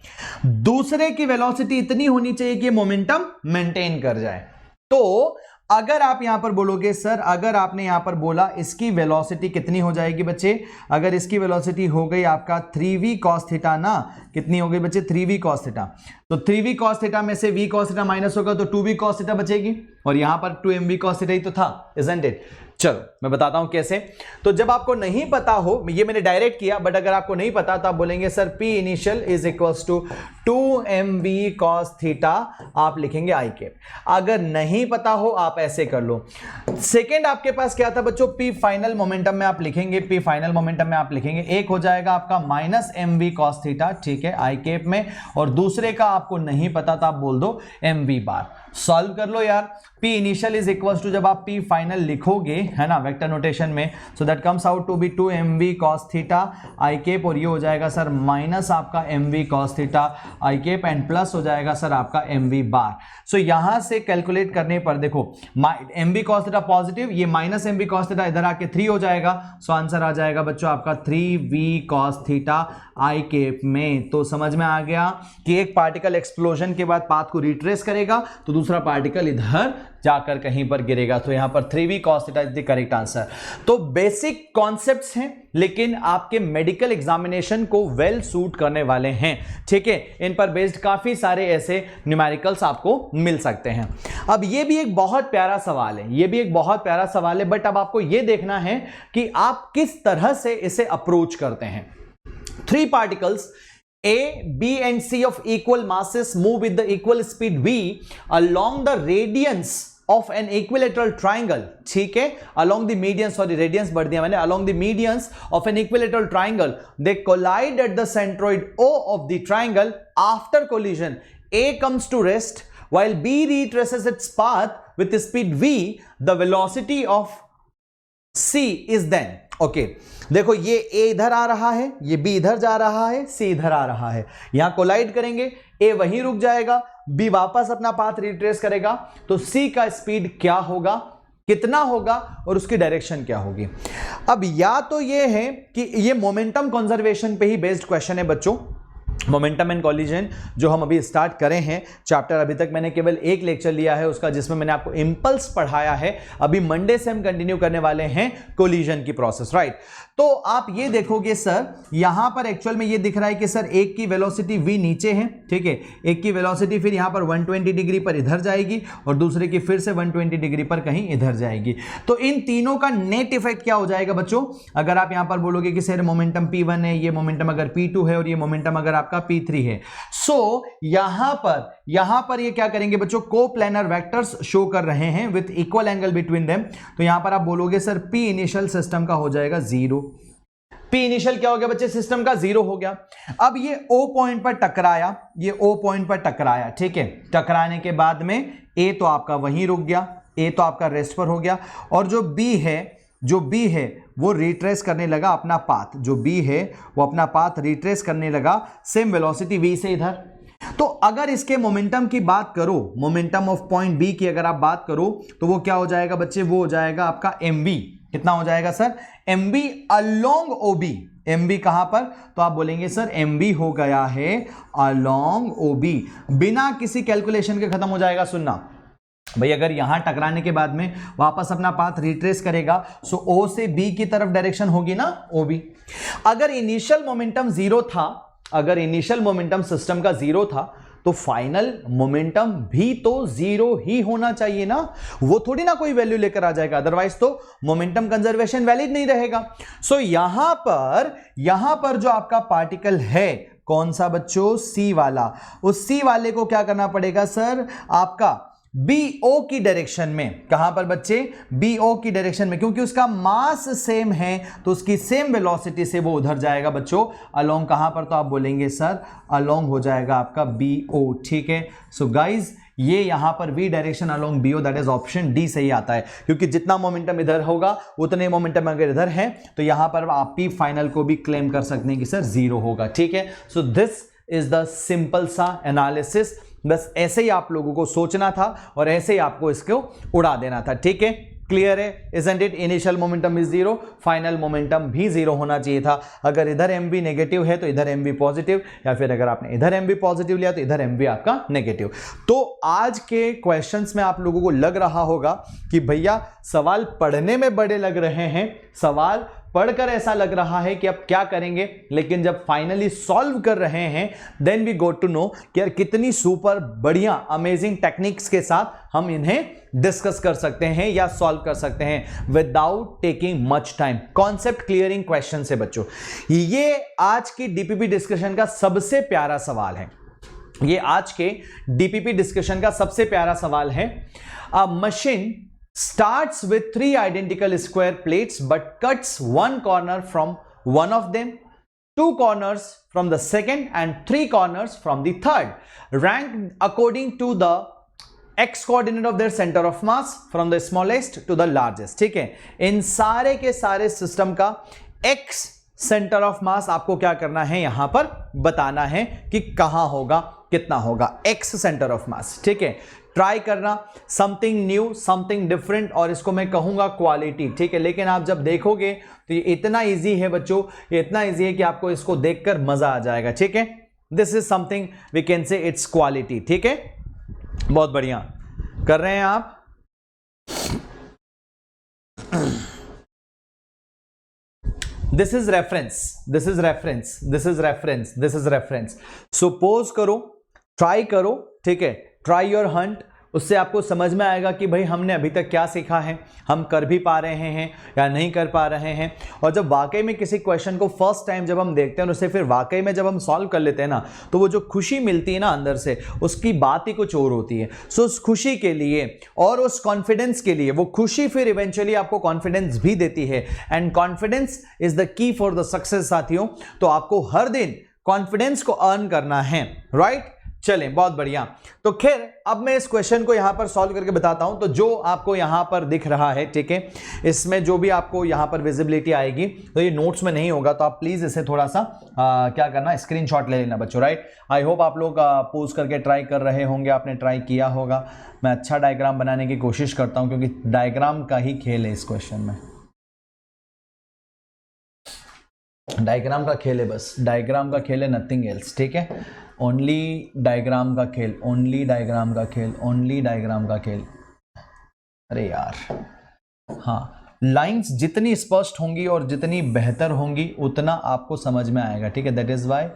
दूसरे की वेलोसिटी इतनी होनी चाहिए कि मोमेंटम मेंटेन कर जाए। तो अगर आप यहां पर बोलोगे सर, अगर आपने यहां पर बोला इसकी वेलोसिटी कितनी हो जाएगी बच्चे, अगर इसकी वेलोसिटी हो गई आपका 3v cos थीटा ना, कितनी हो गई बच्चे 3v cos थीटा, तो 3v cos थीटा में से v cos थीटा माइनस होगा तो 2v cos थीटा बचेगी, और यहां पर 2mv cos थीटा ही तो था, इजंट इट। चलो मैं बताता हूं कैसे। तो जब आपको नहीं पता हो, ये मैंने डायरेक्ट किया, बट अगर आपको नहीं पता तो आप बोलेंगे sir P initial is equals to 2mv cos theta, आप लिखेंगे i कैप। अगर नहीं पता हो आप ऐसे कर लो। सेकेंड आपके पास क्या था बच्चों, P फाइनल मोमेंटम में आप लिखेंगे, P फाइनल मोमेंटम में आप लिखेंगे, एक हो जाएगा आपका माइनस mv cos थीटा, ठीक है, i कैप में, और दूसरे का आपको नहीं पता तो आप बोल दो mv बार। सॉल्व कर लो यार। P initial is equals to, जब आप P फाइनल लिखोगे है ना वेक्टर नोटेशन में, so that comes out to be 2mv cos theta i cap, और ये हो जाएगा सर माइनस आपका mv cos theta i cap, and plus हो जाएगा सर आपका mv बार। सो यहां से कैलकुलेट करने पर देखो mv cos थीटा पॉजिटिव, ये माइनस mv cos थीटा इधर आके 3 हो जाएगा, सो आंसर आ जाएगा बच्चों आपका 3v cos theta i cap में। तो समझ में आ गया कि एक पार्टिकल एक्सप्लोजन के बाद पाथ को रिट्रेस करेगा तो दूसरा पार्टिकल इधर जाकर कहीं पर गिरेगा, तो यहां पर 3v cos theta is the correct answer. तो बेसिक कॉन्सेप्ट्स हैं, लेकिन आपके मेडिकल एग्जामिनेशन को वेल सूट करने वाले हैं, ठीक है। इन पर बेस्ड काफी सारे ऐसे न्यूमेरिकल्स आपको मिल सकते हैं। अब ये भी एक बहुत प्यारा सवाल है, ये भी एक बहुत प्यारा सवाल है, बट अब आपको ये देखना है कि आप किस तरह से इसे अप्रोच करते हैं। 3 particles A, B and C of equal masses move with the equal speed v along the radians of an equilateral triangle, ठीक है, along the medians, sorry radians बढ़ दिया मैंने, along the medians of an equilateral triangle, they collide at the centroid O of the triangle. After collision A comes to rest while B retraces its path with the speed v. The velocity of C is then, okay देखो ये A इधर आ रहा है, ये B इधर जा रहा है, C इधर आ रहा है, यहां कोलाइड करेंगे, A वहीं रुक जाएगा, B वापस अपना पाथ रिट्रेस करेगा, तो C का स्पीड क्या होगा, कितना होगा, और उसकी डायरेक्शन क्या होगी। अब या तो ये है कि ये मोमेंटम कंजर्वेशन पे ही बेस्ड क्वेश्चन है बच्चों, मोमेंटम एंड कॉलिजन जो हम अभी स्टार्ट करें हैं चैप्टर, अभी तक मैंने केवल एक लेक्चर लिया है उसका, जिसमें मैंने आपको इंपल्स पढ़ाया है। अभी मंडे से हम कंटिन्यू करने वाले हैं कोलिजन की प्रोसेस, राइट। तो आप ये देखोगे सर यहां पर एक्चुअल में ये दिख रहा है कि सर एक की वेलोसिटी v नीचे है, ठीक है, एक की वेलोसिटी फिर यहां पर 120 डिग्री पर इधर जाएगी और दूसरे की फिर से 120 डिग्री पर कहीं इधर जाएगी। तो इन तीनों का नेट इफेक्ट क्या हो जाएगा बच्चों, अगर आप यहां पर बोलोगे कि सर मोमेंटम p1 है, ये मोमेंटम अगर p2 है और ये मोमेंटम अगर आपका p3 है, सो यहां पर ये क्या करेंगे बच्चों, कोप्लेनर वेक्टर्स शो कर रहे हैं with equal angle between them. तो यहां पर आप बोलोगे सर p इनिशियल सिस्टम का हो जाएगा 0, P इनिशियल क्या हो गया बच्चे, सिस्टम का 0 हो गया। अब ये O पॉइंट पर टकराया, ये O पॉइंट पर टकराया, ठीक है, टकराने के बाद में A तो आपका वहीं रुक गया, A तो आपका रेस्ट पर हो गया, और जो B है जो बी है वो रिट्रेस करने लगा अपना पाथ, जो बी है वो अपना पाथ रिट्रेस करने लगा सेम वेलोसिटी v से इधर। तो अगर इसके मोमेंटम की बात करो, मोमेंटम ऑफ पॉइंट बी की अगर आप बात करो तो वो क्या हो जाएगा बच्चे, वो हो जाएगा आपका mb। कितना हो जाएगा sir, mb along ob। mb कहां पर, तो आप बोलेंगे सर mb हो गया है अलोंग ob। बिना किसी कैलकुलेशन के खत्म हो जाएगा। सुनना भाई, अगर यहां टकराने के बाद में वापस अपना पाथ रिट्रेस करेगा, सो O से B की तरफ डायरेक्शन होगी ना OB। अगर इनिशियल मोमेंटम जीरो था, अगर इनिशियल मोमेंटम सिस्टम का जीरो था, तो फाइनल मोमेंटम भी तो जीरो ही होना चाहिए ना, वो थोड़ी ना कोई वैल्यू लेकर आ जाएगा, अदरवाइज तो मोमेंटम कंजर्वेशन वैलिड नहीं रहेगा। सो यहां पर जो आपका पार्टिकल है, कौन सा बच्चों, C वाला, उस C वाले को क्या करना पड़ेगा सर, आपका BO की डायरेक्शन में। कहां पर बच्चे, BO की डायरेक्शन में, क्योंकि उसका मास सेम है तो उसकी सेम वेलोसिटी से वो उधर जाएगा बच्चों अलोंग। कहां पर, तो आप बोलेंगे सर अलोंग हो जाएगा आपका BO। ठीक है, सो गाइज ये यहां पर V direction along BO, that is option D सही आता है, क्योंकि जितना मोमेंटम इधर होगा उतने मोमेंटम अगर इधर है तो यहां पर आप P फाइनल को भी क्लेम कर सकते हैं कि सर जीरो होगा। ठीक है, so this is the simple सा एनालिसिस। बस ऐसे ही आप लोगों को सोचना था और ऐसे ही आपको इसको उड़ा देना था। ठीक है, क्लियर है, isn't it. Initial momentum is zero, final momentum भी जीरो होना चाहिए था। अगर इधर mb नेगेटिव है तो इधर mb पॉजिटिव, या फिर अगर आपने इधर mb पॉजिटिव लिया तो इधर mb आपका नेगेटिव। तो आज के क्वेश्चंस में आप लोगों को लग रहा होगा कि भैया सवाल पढ़ने में बड़े लग रहे हैं, सवाल पढ़कर ऐसा लग रहा है कि अब क्या करेंगे, लेकिन जब फाइनली सॉल्व कर रहे हैं then we go to know कि यार कितनी सुपर बढ़िया अमेजिंग टेक्निक्स के साथ हम इन्हें डिस्कस कर सकते हैं या सॉल्व कर सकते हैं without taking much time. Concept clearing question से बच्चों, ये आज की डीपीपी डिस्कशन का सबसे प्यारा सवाल है। ये आज के डीपीपी डिस्कशन का सबसे प्यारा सवाल है। अ machine starts with 3 identical square plates but cuts one corner from one of them, 2 corners from the second and 3 corners from the third, ranked according to the x coordinate of their center of mass from the smallest to the largest। ठीक है, इन सारे के सारे सिस्टम का x सेंटर ऑफ मास आपको क्या करना है, यहां पर बताना है कि कहां होगा, कितना होगा, x सेंटर ऑफ मास। ठीक है, ट्राई करना समथिंग न्यू, समथिंग डिफरेंट, और इसको मैं कहूंगा क्वालिटी। ठीक है, लेकिन आप जब देखोगे तो ये इतना इजी है बच्चों, ये इतना इजी है कि आपको इसको देखकर मजा आ जाएगा। ठीक है, this is something we can say it's quality. ठीक है, बहुत बढ़िया कर रहे हैं आप। This is reference, this is reference, this is reference, this is reference. Suppose करो, ट्राई करो। ठीक है, ट्राई योर हंट, उससे आपको समझ में आएगा कि भाई हमने अभी तक क्या सीखा है, हम कर भी पा रहे हैं या नहीं कर पा रहे हैं। और जब वाकई में किसी क्वेश्चन को फर्स्ट टाइम जब हम देखते हैं और उसे फिर वाकई में जब हम सॉल्व कर लेते हैं ना, तो वो जो खुशी मिलती है ना अंदर से, उसकी बात ही कुछ और होती है। सो उस खुशी के लिए और उस कॉन्फिडेंस के लिए, वो खुशी फिर इवेंचुअली आपको कॉन्फिडेंस भी देती है, and confidence is the key for the success साथियों। तो आपको हर दिन कॉन्फिडेंस को अर्न करना है, राइट। चलें, बहुत बढ़िया। तो खैर अब मैं इस क्वेश्चन को यहां पर सॉल्व करके बताता हूं। तो जो आपको यहां पर दिख रहा है, ठीक है, इसमें जो भी आपको यहां पर विजिबिलिटी आएगी, तो ये नोट्स में नहीं होगा, तो आप प्लीज इसे थोड़ा सा क्या करना, स्क्रीनशॉट ले लेना बच्चों, राइट। आई होप आप लोग पोज करके ट्राई कर रहे होंगे, आपने ट्राई किया होगा। मैं अच्छा डायग्राम बनाने की कोशिश करता हूं, क्योंकि डायग्राम का ही खेल है इस क्वेश्चन में, डायग्राम का खेल है, बस डायग्राम का खेल है, नथिंग एल्स। ठीक है, ओनली डायग्राम का खेल, ओनली डायग्राम का खेल, ओनली डायग्राम का खेल। अरे यार, हाँ, लाइंस जितनी स्पष्ट होंगी और जितनी बेहतर होंगी उतना आपको समझ में आएगा। ठीक है, दैट इज वाई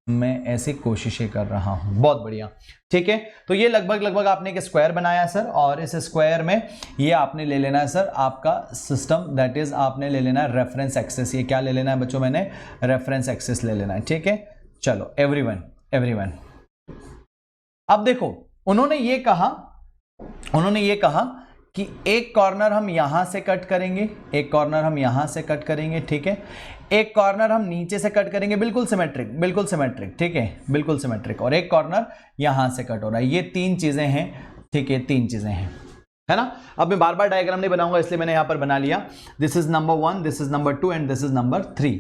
मैं ऐसी कोशिशें कर रहा हूं। बहुत बढ़िया। ठीक है, तो ये लगभग आपने एक स्क्वायर बनाया सर, और इस स्क्वायर में ये आपने ले लेना है सर आपका सिस्टम, दैट इज आपने ले लेना है रेफरेंस एक्सिस। ये क्या ले लेना है बच्चों, मैंने रेफरेंस एक्सिस ले लेना है। ठीक है, चलो एवरीवन, अब देखो उन्होंने ये कहा कि एक कॉर्नर हम यहां से कट करेंगे, एक कॉर्नर हम यहां से कट करेंगे। ठीक है, एक कॉर्नर हम नीचे से कट करेंगे, बिल्कुल सिमेट्रिक, बिल्कुल सिमेट्रिक। ठीक है, बिल्कुल सिमेट्रिक, और एक कॉर्नर यहां से कट हो रहा है। ये 3 चीजें हैं। ठीक है, 3 चीजें हैं, है ना। अब मैं बार बार डायग्राम नहीं बनाऊंगा इसलिए मैंने यहां पर बना लिया। This is number 1, this is number 2 and this is number 3।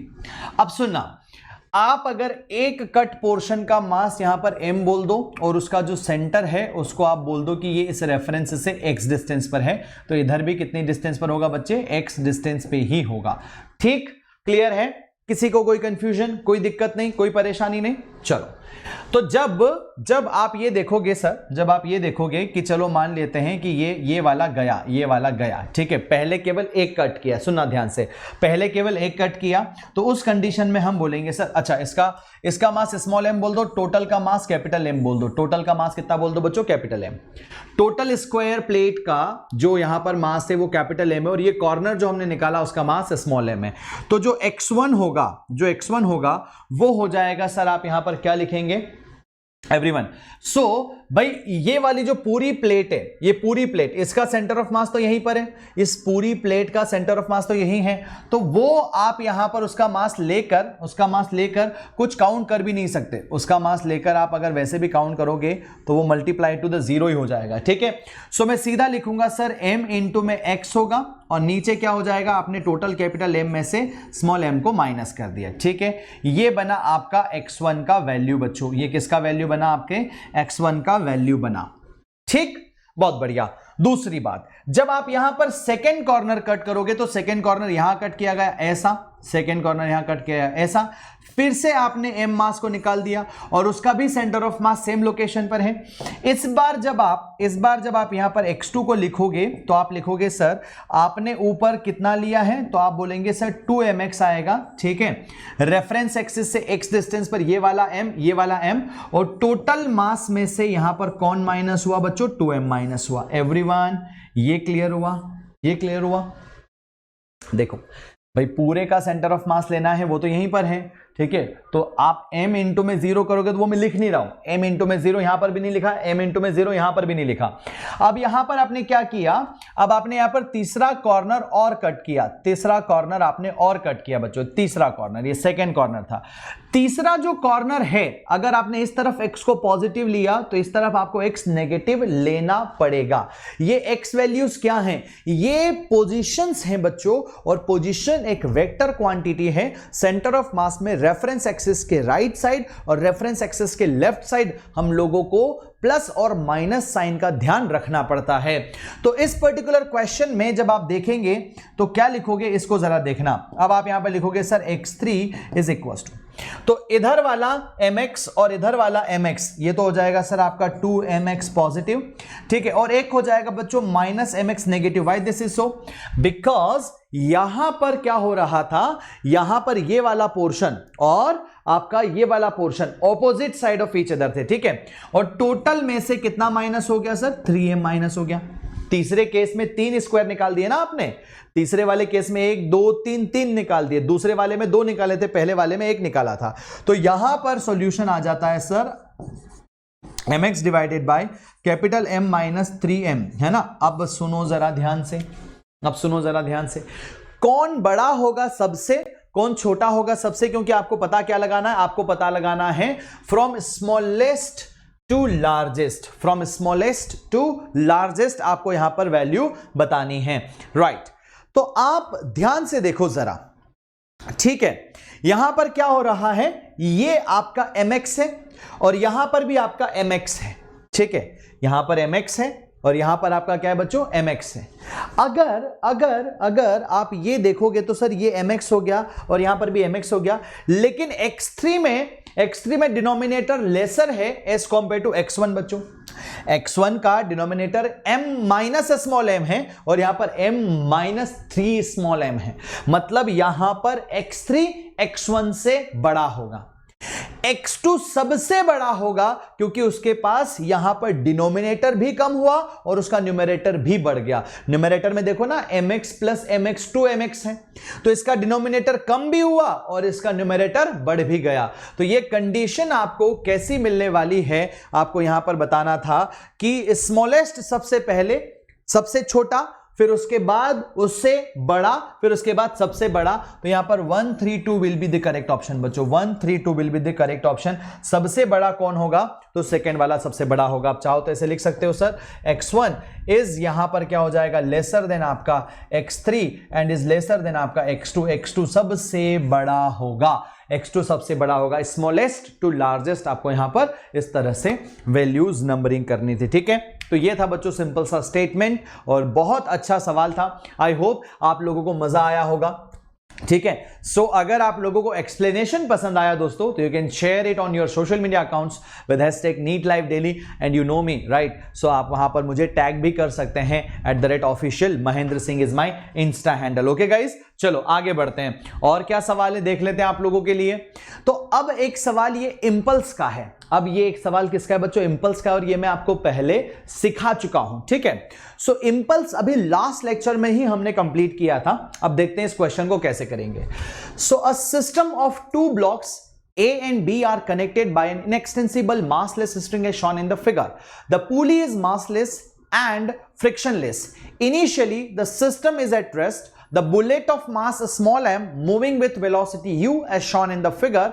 अब सुनना, आप अगर एक कट पोर्शन का मास यहां पर m बोल दो और उसका जो सेंटर है उसको आप बोल दो कि ये इस रेफरेंस से x डिस्टेंस पर है, तो इधर भी कितनी डिस्टेंस पर होगा बच्चे, x डिस्टेंस पे ही होगा। ठीक, क्लियर है? किसी को कोई कंफ्यूजन, कोई दिक्कत नहीं, कोई परेशानी नहीं? चलो, तो जब आप ये देखोगे सर, जब आप ये देखोगे कि चलो मान लेते हैं कि ये वाला गया, ये वाला गया, ठीक है, पहले केवल एक कट किया, सुनना ध्यान से, पहले केवल एक कट किया, तो उस कंडीशन में हम बोलेंगे सर अच्छा इसका मास स्मॉल m बोल दो, टोटल का मास कैपिटल M बोल दो। टोटल का मास कितना बोल दो बच्चों, capital M। Total square plate का जो यहां पर मास है वो कैपिटल M है और ये कॉर्नर जो हमने निकाला उसका मास स्मॉल m है। तो जो x1 होगा वो हो जाएगा सर, आप यहां पर क्या लिखेंगे एवरीवन। सो भाई ये वाली जो पूरी प्लेट है, ये पूरी प्लेट, इसका सेंटर ऑफ मास तो यहीं पर है, इस पूरी प्लेट का सेंटर ऑफ मास तो यहीं है, तो वो आप यहां पर उसका मास लेकर कुछ काउंट कर भी नहीं सकते। उसका मास लेकर आप अगर वैसे भी काउंट करोगे तो वो मल्टीप्लाई टू द जीरो ही हो जाएगा, ठीक है। सो मैं सीधा लिखूंगा सर m इंटू में x होगा और नीचे क्या हो जाएगा, आपने टोटल कैपिटल M में से स्मॉल m को माइनस कर दिया, ठीक है। ये बना आपका x1 का वैल्यू बच्चों, ये किसका वैल्यू बना, आपके x1 का वैल्यू बना, ठीक, बहुत बढ़िया। दूसरी बात, जब आप यहां पर सेकेंड कॉर्नर कट करोगे तो सेकेंड कॉर्नर यहां कट किया गया ऐसा, सेकेंड कॉर्नर यहां कट किया गया ऐसा, फिर से आपने m मास को निकाल दिया और उसका भी centre of mass same location पर है। इस बार जब आप यहां पर x2 को लिखोगे तो आप लिखोगे सर आपने ऊपर कितना लिया है, तो आप बोलेंगे सर 2mx आएगा, ठीक है। रेफरेंस एक्सिस से x डिस्टेंस पर ये वाला m और टोटल मास में से यहां पर कौन माइनस हुआ बच्चों, 2m माइनस हुआ। एवरीवन ये क्लियर हुआ? देखो भाई पूरे का सेंटर ऑफ मास लेना है, वो तो यहीं पर है, ठीक है। तो आप m इंटू में 0 करोगे तो वो मैं लिख नहीं रहा हूं, m इंटू में 0 यहां पर भी नहीं लिखा, m इंटू में 0 यहां पर भी नहीं लिखा। अब यहां पर आपने क्या किया, अब आपने यहां पर तीसरा कॉर्नर और कट किया, तीसरा कॉर्नर आपने और कट किया बच्चों, तीसरा कॉर्नर, ये सेकेंड कॉर्नर था। तीसरा जो कॉर्नर है, अगर आपने इस तरफ x को पॉजिटिव लिया तो इस तरफ आपको x नेगेटिव लेना पड़ेगा। ये x वैल्यूज क्या हैं, ये पोजीशंस हैं बच्चों, और पोजीशन एक वेक्टर क्वांटिटी है। सेंटर ऑफ मास में रेफरेंस एक्सिस के राइट साइड और रेफरेंस एक्सिस के लेफ्ट साइड हम लोगों को प्लस और माइनस साइन का ध्यान रखना पड़ता है। तो इस पर्टिकुलर क्वेश्चन में जब आप देखेंगे तो क्या लिखोगे, इसको जरा देखना। अब आप यहां पर लिखोगे sir x3 is equal to, तो इधर वाला mx और इधर वाला mx, ये तो हो जाएगा सर आपका 2mx पॉजिटिव, ठीक है, और एक हो जाएगा बच्चों minus mx negative. Why this is so, because यहां पर क्या हो रहा था, यहां पर ये वाला पोर्शन और आपका ये वाला portion opposite side of each other थे, ठीक है, और टोटल में से कितना माइनस हो गया सर, 3m माइनस हो गया। तीसरे केस में 3 स्क्वायर निकाल दिए ना आपने, तीसरे वाले केस में 1 2 3 निकाल दिए, दूसरे वाले में 2 निकाले थे, पहले वाले में 1 निकाला था। तो यहां पर सॉल्यूशन आ जाता है sir mx divided by capital M minus 3m, है ना। अब सुनो जरा ध्यान से, कौन बड़ा होगा सबसे, कौन छोटा होगा सबसे, क्योंकि आपको पता क्या लगाना है, आपको पता लगाना है from smallest to largest, from smallest to largest आपको यहां पर वैल्यू बतानी है, राइट। तो आप ध्यान से देखो जरा, ठीक है, यहां पर क्या हो रहा है, ये आपका mx है और यहां पर भी आपका mx है, ठीक है, यहां पर mx है और यहां पर आपका क्या है बच्चों, mx है। अगर आप ये देखोगे तो सर ये mx हो गया और यहां पर भी mx हो गया, लेकिन x3 में डिनोमिनेटर लेसर है एज कंपेयर टू x1 बच्चों। x1 का denominator m minus small m है और यहां पर m माइनस 3 स्मॉल m है, मतलब यहां पर x3 x1 से बड़ा होगा, x2 सबसे बड़ा होगा क्योंकि उसके पास यहां पर डिनोमिनेटर भी कम हुआ और उसका न्यूमरेटर भी बढ़ गया। न्यूमरेटर में देखो ना mx प्लस mx 2mx है, तो इसका डिनोमिनेटर कम भी हुआ और इसका न्यूमरेटर बढ़ भी गया। तो ये कंडीशन आपको कैसी मिलने वाली है, आपको यहां पर बताना था कि स्मॉलेस्ट सबसे पहले, सबसे छोटा, फिर उसके बाद उससे बड़ा, फिर उसके बाद सबसे बड़ा, तो यहां पर 132 will be the correct option बच्चों, 132 will be the correct option. सबसे बड़ा कौन होगा, तो सेकंड वाला सबसे बड़ा होगा। आप चाहो तो ऐसे लिख सकते हो सर, x1 इज यहां पर क्या हो जाएगा, लेसर देन आपका x3 and is lesser than आपका x2, x2 सबसे बड़ा होगा, x2 सबसे बड़ा होगा। स्मॉलेस्ट टू लार्जेस्ट आपको यहां पर इस तरह से वैल्यूज नंबरिंग करनी थी, ठीक है। तो ये था बच्चों सिंपल सा स्टेटमेंट और बहुत अच्छा सवाल था। आई होप आप लोगों को मजा आया होगा, ठीक है। सो अगर आप लोगों को एक्सप्लेनेशन पसंद आया दोस्तों, तो you can share it on your social media accounts with #NEET-LIVE-DAILY and you know me, right. So आप वहां पर मुझे टैग भी कर सकते हैं @official Mahendra Singh is my Insta handle. Okay guys, चलो आगे बढ़ते हैं और क्या सवाल है देख लेते हैं आप लोगों के लिए। तो अब एक सवाल ये इंपल्स का है। अब ये एक सवाल किसका है बच्चों, इंपल्स का, और ये मैं आपको पहले सिखा चुका हूं, ठीक है। सो इंपल्स अभी लास्ट लेक्चर में ही हमने कंप्लीट किया था। अब देखते हैं इस क्वेश्चन को कैसे करेंगे। So a system of 2 blocks A and B are connected by an inextensible massless string as shown in the figure. The pulley is massless and frictionless. Initially, the system is at rest. The bullet of mass small m moving with velocity u as shown in the figure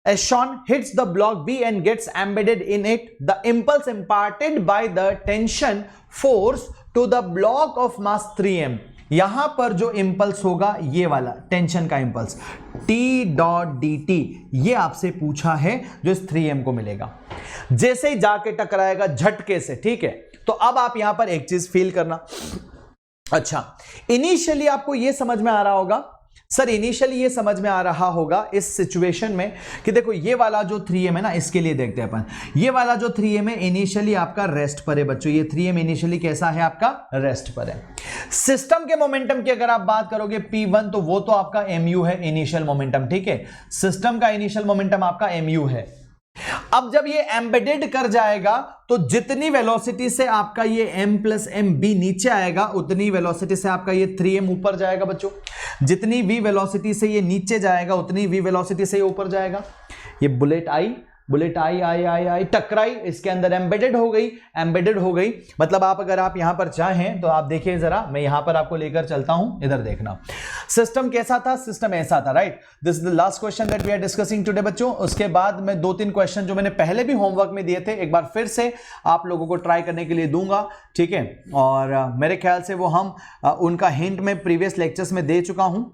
as shown hits the block B and gets embedded in it. The impulse imparted by the tension force to the block of mass 3m. यहां पर जो इंपल्स होगा ये वाला टेंशन का इंपल्स T.dt, ये आपसे पूछा है जो इस 3m को मिलेगा, जैसे ही जाके टकराएगा झटके से, ठीक है। तो अब आप यहां पर एक चीज फील करना। अच्छा, इनिशियली आपको यह समझ में आ रहा होगा सर, इनिशियली ये समझ में आ रहा होगा इस सिचुएशन में कि देखो ये वाला जो 3m है ना, इसके लिए देखते हैं अपन, ये वाला जो 3m है इनिशियली आपका रेस्ट पर है बच्चों। ये 3m इनिशियली कैसा है आपका, रेस्ट पर है। सिस्टम के मोमेंटम की अगर आप बात करोगे P1, तो वो तो आपका mu है इनिशियल मोमेंटम, ठीक है। सिस्टम का इनिशियल मोमेंटम आपका mu है। अब जब ये एम्बेडेड कर जाएगा तो जितनी वेलोसिटी से आपका ये m + mb नीचे आएगा, उतनी वेलोसिटी से आपका ये 3m ऊपर जाएगा बच्चों। जितनी v वेलोसिटी से ये नीचे जाएगा, उतनी v वेलोसिटी से ये ऊपर जाएगा। ये बुलेट आई टकराई, इसके अंदर एम्बेडेड हो गई। मतलब आप अगर आप यहां पर चाहें तो आप देखिए जरा, मैं यहां पर आपको लेकर चलता हूं, इधर देखना। सिस्टम कैसा था, सिस्टम ऐसा था, right. This is the last question that we are discussing today बच्चों। उसके बाद मैं 2-3 क्वेश्चन जो मैंने पहले भी होमवर्क में दिए थे, एक बार फिर से आप लोगों को ट्राई करने के लिए दूंगा, ठीक है। और मेरे ख्याल से वो हम उनका हिंट में प्रीवियस लेक्चर्स में दे चुका हूं,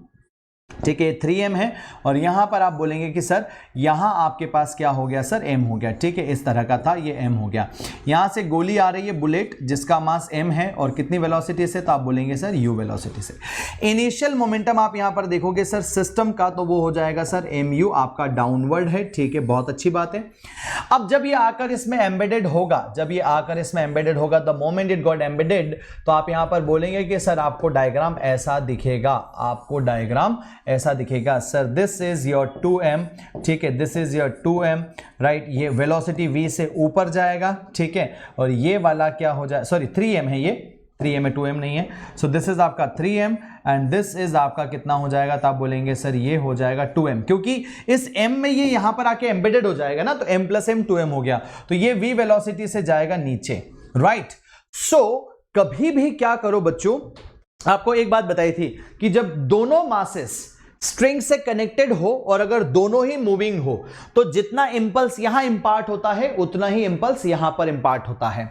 ठीक है। 3m है और यहां पर आप बोलेंगे कि सर यहां आपके पास क्या हो गया सर, m हो गया, ठीक है। इस तरह का था, ये m हो गया। यहां से गोली आ रही है बुलेट जिसका मास m है और कितनी वेलोसिटी से, तो आप बोलेंगे सर u वेलोसिटी से। इनिशियल मोमेंटम आप यहां पर देखोगे सर सिस्टम का, तो वो हो जाएगा सर mu, आपका डाउनवर्ड है, ठीक है, बहुत अच्छी बात है। अब जब ये आकर इसमें एम्बेडेड होगा, the moment it got embedded, तो आप यहां पर बोलेंगे कि सर आपको डायग्राम ऐसा दिखेगा, sir this is your 2m, ठीक है, this is your 2m, right. ये वेलोसिटी v से ऊपर जाएगा, ठीक है, और ये वाला क्या हो जाए, सॉरी 3m है, ये 3m है, 2m नहीं है। सो दिस इज आपका 3m एंड दिस इज आपका कितना हो जाएगा, तो आप बोलेंगे सर ये हो जाएगा 2m, क्योंकि इस m में ये यहां पर आके एम्बेडेड हो जाएगा ना, तो m + m 2m हो गया, तो ये v वेलोसिटी से जाएगा नीचे, राइट। सो कभी भी क्या करो बच्चों, आपको एक बात बताई थी कि जब दोनों मासेस स्ट्रिंग से कनेक्टेड हो और अगर दोनों ही मूविंग हो, तो जितना इंपल्स यहां इंपार्ट होता है उतना ही इंपल्स यहां पर इंपार्ट होता है।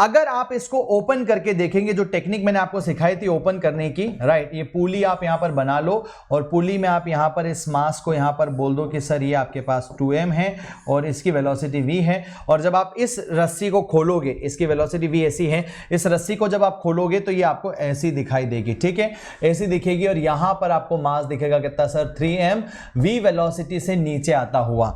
अगर आप इसको ओपन करके देखेंगे, जो टेक्निक मैंने आपको सिखाई थी ओपन करने की, राइट, ये पुली आप यहां पर बना लो और पुली में आप यहां पर इस मास को यहां पर बोल दो कि सर ये आपके पास 2m है और इसकी वेलोसिटी v है। और जब आप इस रस्सी को खोलोगे, इसकी वेलोसिटी v ऐसी है, इस रस्सी को जब आप खोलोगे तो ये आपको ऐसी दिखाई देगी, ठीक है, ऐसी दिखेगी। और यहां पर आपको मास दिखेगा कितना सर, 3m, v वेलोसिटी से नीचे आता हुआ।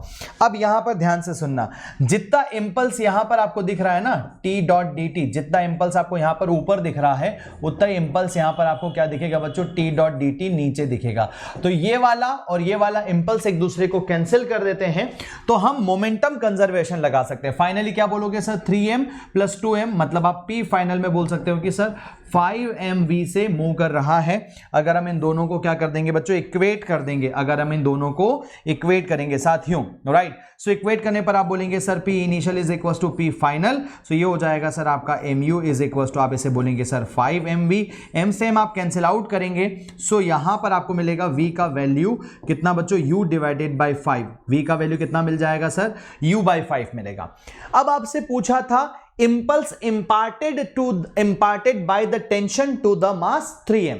अब यहां पर ध्यान से सुनना, जितना इंपल्स यहां पर आपको दिख रहा है ना T.dt, जितना इंपल्स आपको यहां पर ऊपर दिख रहा है उतना इंपल्स यहां पर आपको क्या दिखेगा बच्चों, T.dt नीचे दिखेगा। तो ये वाला और ये वाला इंपल्स एक दूसरे को कैंसिल कर देते हैं, तो हम मोमेंटम कंजर्वेशन लगा सकते हैं। फाइनली क्या बोलोगे सर, 3m + 2m, मतलब आप P फाइनल में बोल सकते हो कि सर 5mv से मूव कर रहा है। अगर हम इन दोनों को क्या कर देंगे बच्चों, इक्वेट कर देंगे, अगर हम इन दोनों को इक्वेट करेंगे साथियों, राइट। सो इक्वेट करने पर आप बोलेंगे sir P initial = P final, so ये हो जाएगा सर आपका mu इज इक्वल टू, आप इसे बोलेंगे सर 5mv, m से m आप कैंसिल आउट करेंगे, सो यहां पर आपको मिलेगा v का वैल्यू कितना बच्चों, u डिवाइडेड बाय 5, v का वैल्यू कितना मिल जाएगा सर, u बाय 5 मिलेगा। अब आपसे पूछा था impulse imparted by the tension to the mass 3m।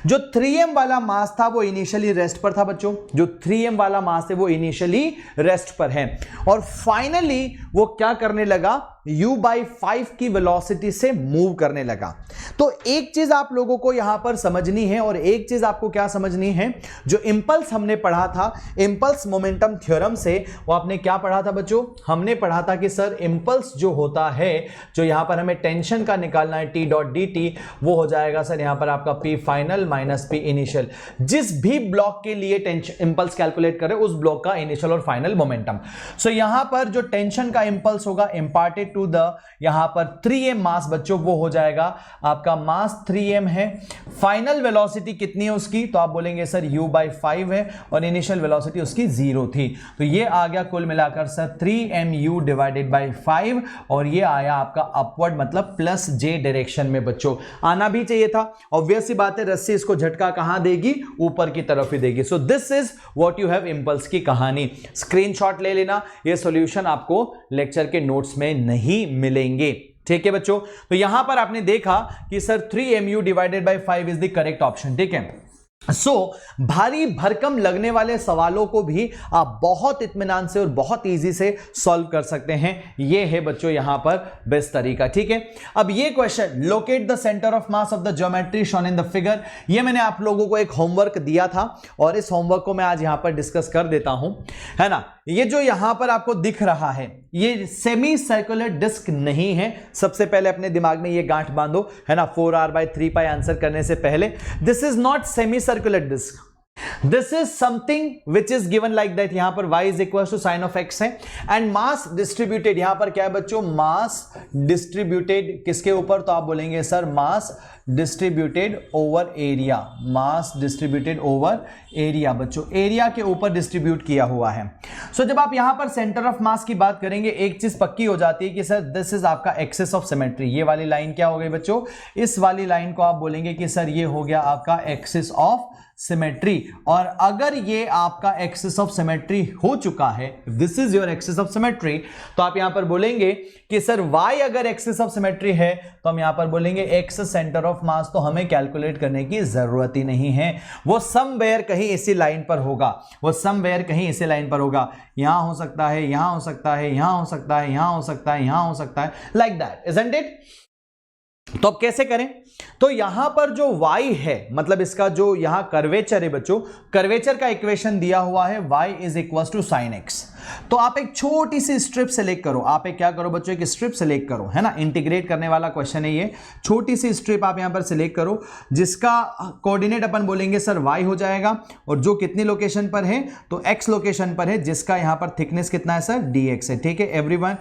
जो 3m वाला मास था वो इनिशियली रेस्ट पर था बच्चों, जो 3m वाला मास है वो इनिशियली रेस्ट पर है, और फाइनली वो क्या करने लगा, u/5 की वेलोसिटी से मूव करने लगा। तो एक चीज आप लोगों को यहां पर समझनी है, और एक चीज आपको क्या समझनी है, जो इंपल्स हमने पढ़ा था इंपल्स मोमेंटम थ्योरम से, वो आपने क्या पढ़ा था बच्चों, हमने पढ़ा था कि सर इंपल्स जो होता है, जो यहां पर हमें टेंशन का निकालना है t डॉट dt, वो हो जाएगा सर यहां पर आपका p final minus p initial. जिस भी ब्लॉक के लिए टेंशन इंपल्स कैलकुलेट करें उस ब्लॉक का इनिशियल और फाइनल मोमेंटम। सो यहां पर जो टेंशन का इंपल्स होगा इंपार्टेड टू द यहां पर 3m मास बच्चों, वो हो जाएगा आपका मास 3m है, फाइनल वेलोसिटी कितनी है उसकी, तो आप बोलेंगे सर u/5 है, और इनिशियल वेलोसिटी उसकी 0 थी, तो ये आ गया कुल मिलाकर सर 3mu डिवाइडेड बाय 5, और ये आया आपका अपवर्ड मतलब प्लस j डायरेक्शन में बच्चों, आना भी चाहिए था। ऑब्वियस सी बात है, रस्सी इसको झटका कहां देगी, ऊपर की तरफ ही देगी। So this is what you have impulse की कहानी। स्क्रीनशॉट ले लेना, ये सॉल्यूशन आपको लेक्चर के नोट्स में नहीं मिलेंगे, ठीक है बच्चों। तो यहां पर आपने देखा कि sir 3mu divided by 5 is the correct option, ठीक है। भारी भरकम लगने वाले सवालों को भी आप बहुत इत्मीनान से और बहुत इजी से सॉल्व कर सकते हैं, ये है बच्चों यहां पर बेस्ट तरीका, ठीक है। अब ये question, locate the centre of mass of the geometry shown in the figure, ये मैंने आप लोगों को एक होमवर्क दिया था, और इस होमवर्क को मैं आज यहां पर डिस्कस कर देता हूं, है ना। ये जो यहां पर आपको दिख रहा है, ये सेमी सर्कुलर डिस्क नहीं है, सबसे पहले अपने दिमाग में ये गांठ बांधो, है ना, 4r/3π आंसर करने से पहले। This is not semi circular disc, this is something which is given like that. यहां पर y is equal to sine of x है, एंड मास डिस्ट्रीब्यूटेड, यहां पर क्या है बच्चों, मास डिस्ट्रीब्यूटेड किसके ऊपर, तो आप बोलेंगे सर मास डिस्ट्रीब्यूटेड ओवर एरिया, मास डिस्ट्रीब्यूटेड ओवर एरिया बच्चों, एरिया के ऊपर डिस्ट्रीब्यूट किया हुआ है। सो जब आप यहां पर सेंटर ऑफ मास की बात करेंगे, एक चीज पक्की हो जाती है कि सर दिस इज आपका एक्सिस ऑफ सिमेट्री। ये वाली लाइन क्या हो गई बच्चों, इस वाली लाइन को आप बोलेंगे कि सर ये हो गया आपका एक्सिस ऑफ सिमेट्री, और अगर ये आपका एक्सिस ऑफ सिमेट्री हो चुका है, this is your axis of symmetry, तो आप यहां पर बोलेंगे कि सर y अगर एक्सिस ऑफ सिमेट्री है, तो हम यहां पर बोलेंगे x सेंटर ऑफ मास, तो हमें कैलकुलेट करने की जरूरत ही नहीं है, वो समवेयर कहीं इसी लाइन पर होगा, वो समवेयर कहीं इसी लाइन पर होगा। यहां हो सकता है, यहां हो सकता है, यहां हो सकता है, यहां हो सकता है, यहां हो सकता है, लाइक दैट, इजंट इट। तो अब कैसे करें, तो यहां पर जो y है, मतलब इसका जो यहां कर्वेचर है बच्चों, कर्वेचर का इक्वेशन दिया हुआ है y is equal to sine x। तो आप एक छोटी सी स्ट्रिप सेलेक्ट करो, आप एक क्या करो बच्चों, एक स्ट्रिप सेलेक्ट करो, है ना, इंटीग्रेट करने वाला क्वेश्चन है ये। छोटी सी स्ट्रिप आप यहां पर सिलेक्ट करो, जिसका कोऑर्डिनेट अपन बोलेंगे सर y हो जाएगा, और जो कितनी लोकेशन पर है, तो x लोकेशन पर है, जिसका यहां पर थिकनेस कितना है सर, dx है, ठीक है एवरीवन।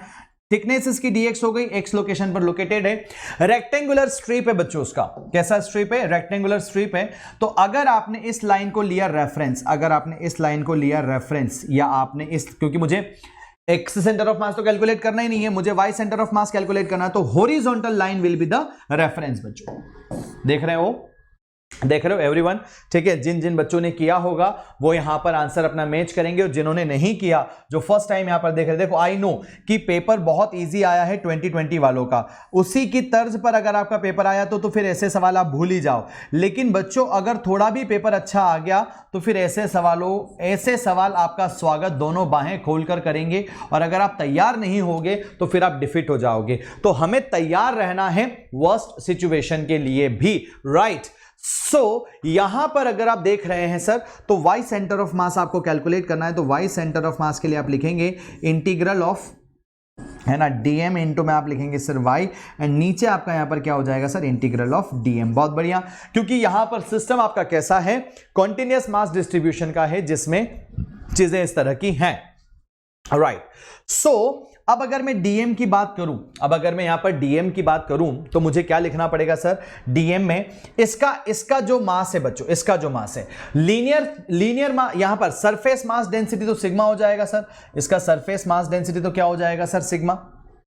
थिकनेस इसकी dx हो गई, x लोकेशन पर लोकेटेड है। रेक्टेंगुलर स्ट्रिप है बच्चों उसका, कैसा स्ट्रिप है, रेक्टेंगुलर स्ट्रिप है। तो अगर आपने इस लाइन को लिया रेफरेंस, अगर आपने इस लाइन को लिया रेफरेंस, या आपने इस, क्योंकि मुझे x सेंटर ऑफ मास तो कैलकुलेट करना ही नहीं है, मुझे y centre of mass calculate करना है, तो horizontal line will be the reference बच्चों। देख रहे हो, देख रहे हो एवरीवन, ठीक है। जिन जिन बच्चों ने किया होगा वो यहां पर आंसर अपना मैच करेंगे, और जिन्होंने नहीं किया, जो फर्स्ट टाइम यहां पर देख रहे, देखो आई नो कि पेपर बहुत इजी आया है 2020 वालों का, उसी की तर्ज पर अगर आपका पेपर आया तो फिर ऐसे सवाल आप भूल ही जाओ। लेकिन बच्चों अगर थोड़ा भी पेपर अच्छा आ गया तो फिर ऐसे सवाल आपका स्वागत दोनों बाहें खोलकर करेंगे, और अगर आप तैयार नहीं होगे तो फिर आप डिफिट हो जाओगे। तो हमें तैयार रहना है वर्स्ट सिचुएशन के लिए भी, राइट। यहां पर अगर आप देख रहे हैं सर, तो y सेंटर ऑफ मास आपको कैलकुलेट करना है, तो y सेंटर ऑफ मास के लिए आप लिखेंगे इंटीग्रल ऑफ, है ना, dm इंटू में आप लिखेंगे सर y, एंड नीचे आपका यहां पर क्या हो जाएगा सर, इंटीग्रल ऑफ dm। बहुत बढ़िया, क्योंकि यहां पर सिस्टम आपका कैसा है, कॉन्टिन्यूअस मास डिस्ट्रीब्यूशन का है, जिसमें चीजें इस तरह की हैं, राइट। सो अब अगर मैं dm की बात करूं, अब अगर मैं यहां पर dm की बात करूं, तो मुझे क्या लिखना पड़ेगा सर, dm में इसका जो मास है बच्चों, इसका जो मास है, लीनियर यहां पर सरफेस मास डेंसिटी तो सिग्मा हो जाएगा सर, इसका सरफेस मास डेंसिटी तो क्या हो जाएगा सर, सिग्मा,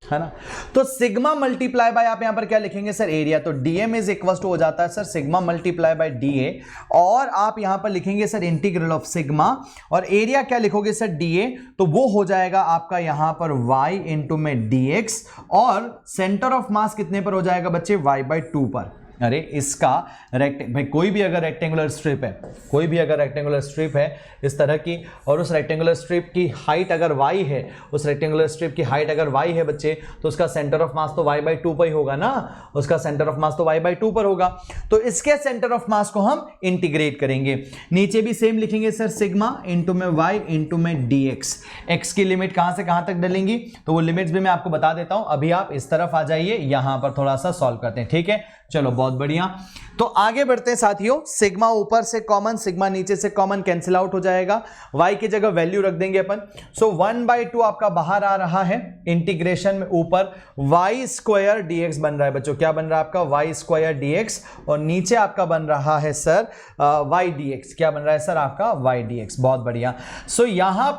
है ना। तो सिग्मा मल्टीप्लाई बाय आप यहां पर क्या लिखेंगे सर, एरिया। तो डीएम इज इक्वल टू हो जाता है sir sigma multiply by DA, और आप यहां पर लिखेंगे सर इंटीग्रल ऑफ सिग्मा, और एरिया क्या लिखोगे सर, डीए, तो वो हो जाएगा आपका यहां पर y इंटू में dx, और सेंटर ऑफ मास कितने पर हो जाएगा बच्चे, y/2 पर। अरे इसका भाई कोई भी अगर रेक्टेंगुलर स्ट्रिप है, कोई भी अगर रेक्टेंगुलर स्ट्रिप है इस तरह की, और उस रेक्टेंगुलर स्ट्रिप की हाइट अगर y है, उस रेक्टेंगुलर स्ट्रिप की हाइट अगर y है बच्चे, तो उसका सेंटर ऑफ मास तो y/2 पर ही होगा ना, उसका सेंटर ऑफ मास तो y/2 पर होगा। तो इसके सेंटर ऑफ मास को हम इंटीग्रेट करेंगे। नीचे भी सेम लिखेंगे सर, सिग्मा इंटू में y इंटू में dx। x की लिमिट कहां से कहां तक डलेंगी, तो वो लिमिट्स भी मैं आपको बता देता हूं। अभी आप इस तरफ आ जाइए, यहां पर थोड़ा सा सॉल्व करते हैं, ठीक है। चलो बहुत बढ़िया, तो आगे बढ़ते हैं साथियों। सिग्मा ऊपर से कॉमन, सिग्मा नीचे से कॉमन, कैंसिल आउट हो जाएगा, y की जगह वैल्यू रख देंगे अपन। सो 1/2 आपका बाहर आ रहा है, इंटीग्रेशन में ऊपर y² dx बन रहा है बच्चों। क्या बन रहा है आपका, y² dx, और नीचे आपका बन रहा है सर y dx। क्या बन रहा है सर आपका, y dx। बहुत बढ़िया। सो यहां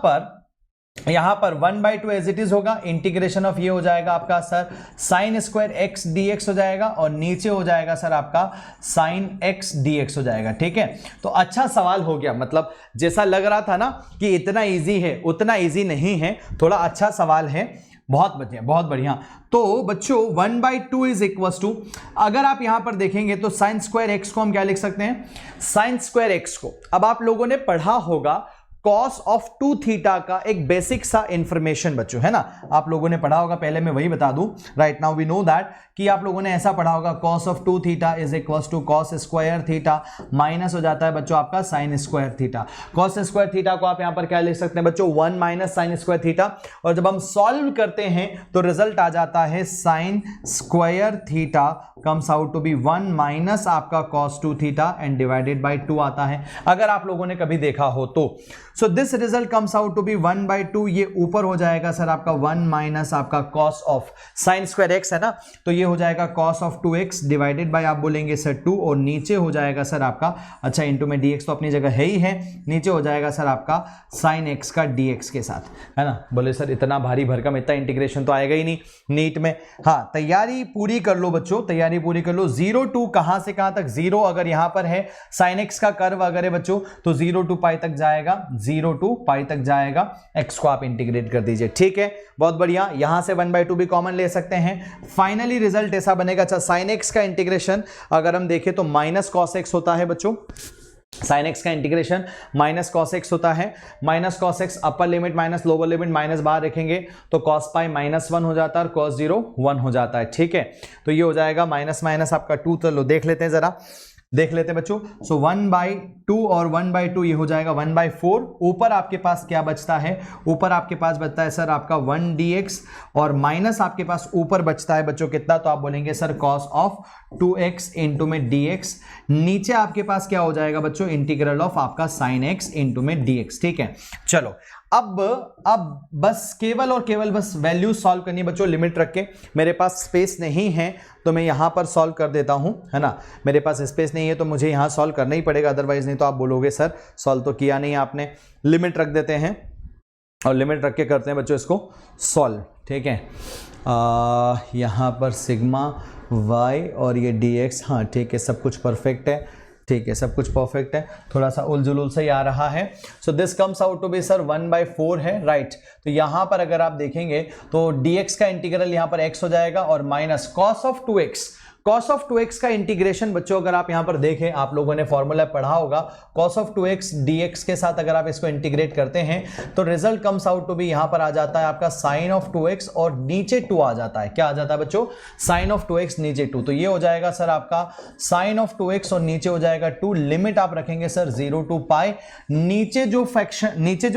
पर 1/2 एज इट इज होगा, इंटीग्रेशन ऑफ ये हो जाएगा आपका सर sin² x dx हो जाएगा, और नीचे हो जाएगा सर आपका sin x dx हो जाएगा, ठीक है। तो अच्छा सवाल हो गया, मतलब जैसा लग रहा था ना कि इतना इजी है, उतना इजी नहीं है, थोड़ा अच्छा सवाल है। बहुत बढ़िया, बहुत बढ़िया। तो बच्चों 1/2 इज इक्वल टू, अगर आप यहां पर देखेंगे तो sin² x को हम क्या लिख सकते हैं, sin² x को अब आप लोगों ने पढ़ा होगा cos ऑफ 2 थीटा का एक बेसिक सा इंफॉर्मेशन बच्चों, है ना, आप लोगों ने पढ़ा होगा। पहले मैं वही बता दूं, right now we know that कि आप लोगों ने ऐसा पढ़ा होगा, cos of 2 theta is equal to cos² theta minus हो जाता है बच्चों आपका sin² थीटा। cos² थीटा को आप यहां पर क्या लिख सकते हैं बच्चों, 1 माइनस sin² थीटा, और जब हम सॉल्व करते हैं तो रिजल्ट आ जाता है sin² theta comes out to be 1 minus आपका cos 2 theta and divided by 2 आता है, अगर आप लोगों ने कभी देखा हो तो। So this result comes out to be 1/2, ये ऊपर हो जाएगा सर आपका 1 माइनस आपका cos ऑफ sin² x है ना, तो ये हो जाएगा cos of 2x divided by आप बोलेंगे सर 2, और नीचे हो जाएगा सर आपका, अच्छा इंटू में dx तो अपनी जगह है ही है, नीचे हो जाएगा सर आपका sin x का dx के साथ, है ना। बोले सर इतना भारी भरकम, इतना इंटीग्रेशन तो आएगा ही नहीं नीट में। हाँ, तैयारी पूरी कर लो बच्चों, तैयारी पूरी कर लो। 0 to कहां से कहां तक, 0 अगर यहां पर है sin x का कर्व अगर है बच्चों, तो 0 to पाई तक जाएगा, 0 to पाई तक जाएगा, x को आप इंटीग्रेट कर दीजिए, ठीक है। बहुत बढ़िया, यहां से 1/2 भी कॉमन ले सकते हैं। फाइनली रिजल्ट ऐसा बनेगा, अच्छा sin x का इंटीग्रेशन अगर हम देखें तो माइनस cos x होता है बच्चों, sin x का इंटीग्रेशन माइनस cos x होता है। Minus cos x upper limit minus lower limit minus बाहर रखेंगे तो cos पाई -1 हो जाता है, और cos 0 1 हो जाता है, ठीक है। तो ये हो जाएगा माइनस माइनस आपका 2, चलो देख लेते हैं, जरा देख लेते हैं बच्चों। सो 1/2 और 1/2 ये हो जाएगा 1/4। ऊपर आपके पास क्या बचता है, ऊपर आपके पास बचता है सर आपका 1 dx, और माइनस आपके पास ऊपर बचता है बच्चों कितना, तो आप बोलेंगे sir cos of 2x into में dx। नीचे आपके पास क्या हो जाएगा बच्चों, इंटीग्रल ऑफ आपका sin x इंटू में dx, ठीक है। चलो अब बस केवल और केवल बस वैल्यू सॉल्व करनी है बच्चों, लिमिट रख के। मेरे पास स्पेस नहीं है तो मैं यहां पर सॉल्व कर देता हूं, है ना। मेरे पास स्पेस नहीं है तो मुझे यहां सॉल्व करना ही पड़ेगा, अदरवाइज नहीं तो आप बोलोगे सर सॉल्व तो किया नहीं आपने। लिमिट रख देते हैं और लिमिट रख के करते हैं बच्चों इसको सॉल्व, ठीक है। यहां पर सिग्मा y और ये dx, हाँ ठीक है, सब कुछ परफेक्ट है, ठीक है, सब कुछ परफेक्ट है। थोड़ा सा उलझुल सा ही आ रहा है। So this comes out to be sir 1/4 है, राइट। तो यहां पर अगर आप देखेंगे तो dx का इंटीग्रल यहां पर x हो जाएगा, और minus cos of 2x, cos of 2x का इंटीग्रेशन बच्चों अगर आप यहां पर देखें, आप लोगों ने फॉर्मूला पढ़ा होगा, cos ऑफ 2x dx के साथ अगर आप इसको इंटीग्रेट करते हैं तो result comes out to be यहां पर आ जाता है आपका sin ऑफ 2x, और नीचे 2 आ जाता है। क्या आ जाता है बच्चों, sin ऑफ 2x नीचे 2, तो ये हो जाएगा सर आपका sin ऑफ 2x और नीचे हो जाएगा 2। लिमिट आप रखेंगे सर 0 to पाई, नीचे जो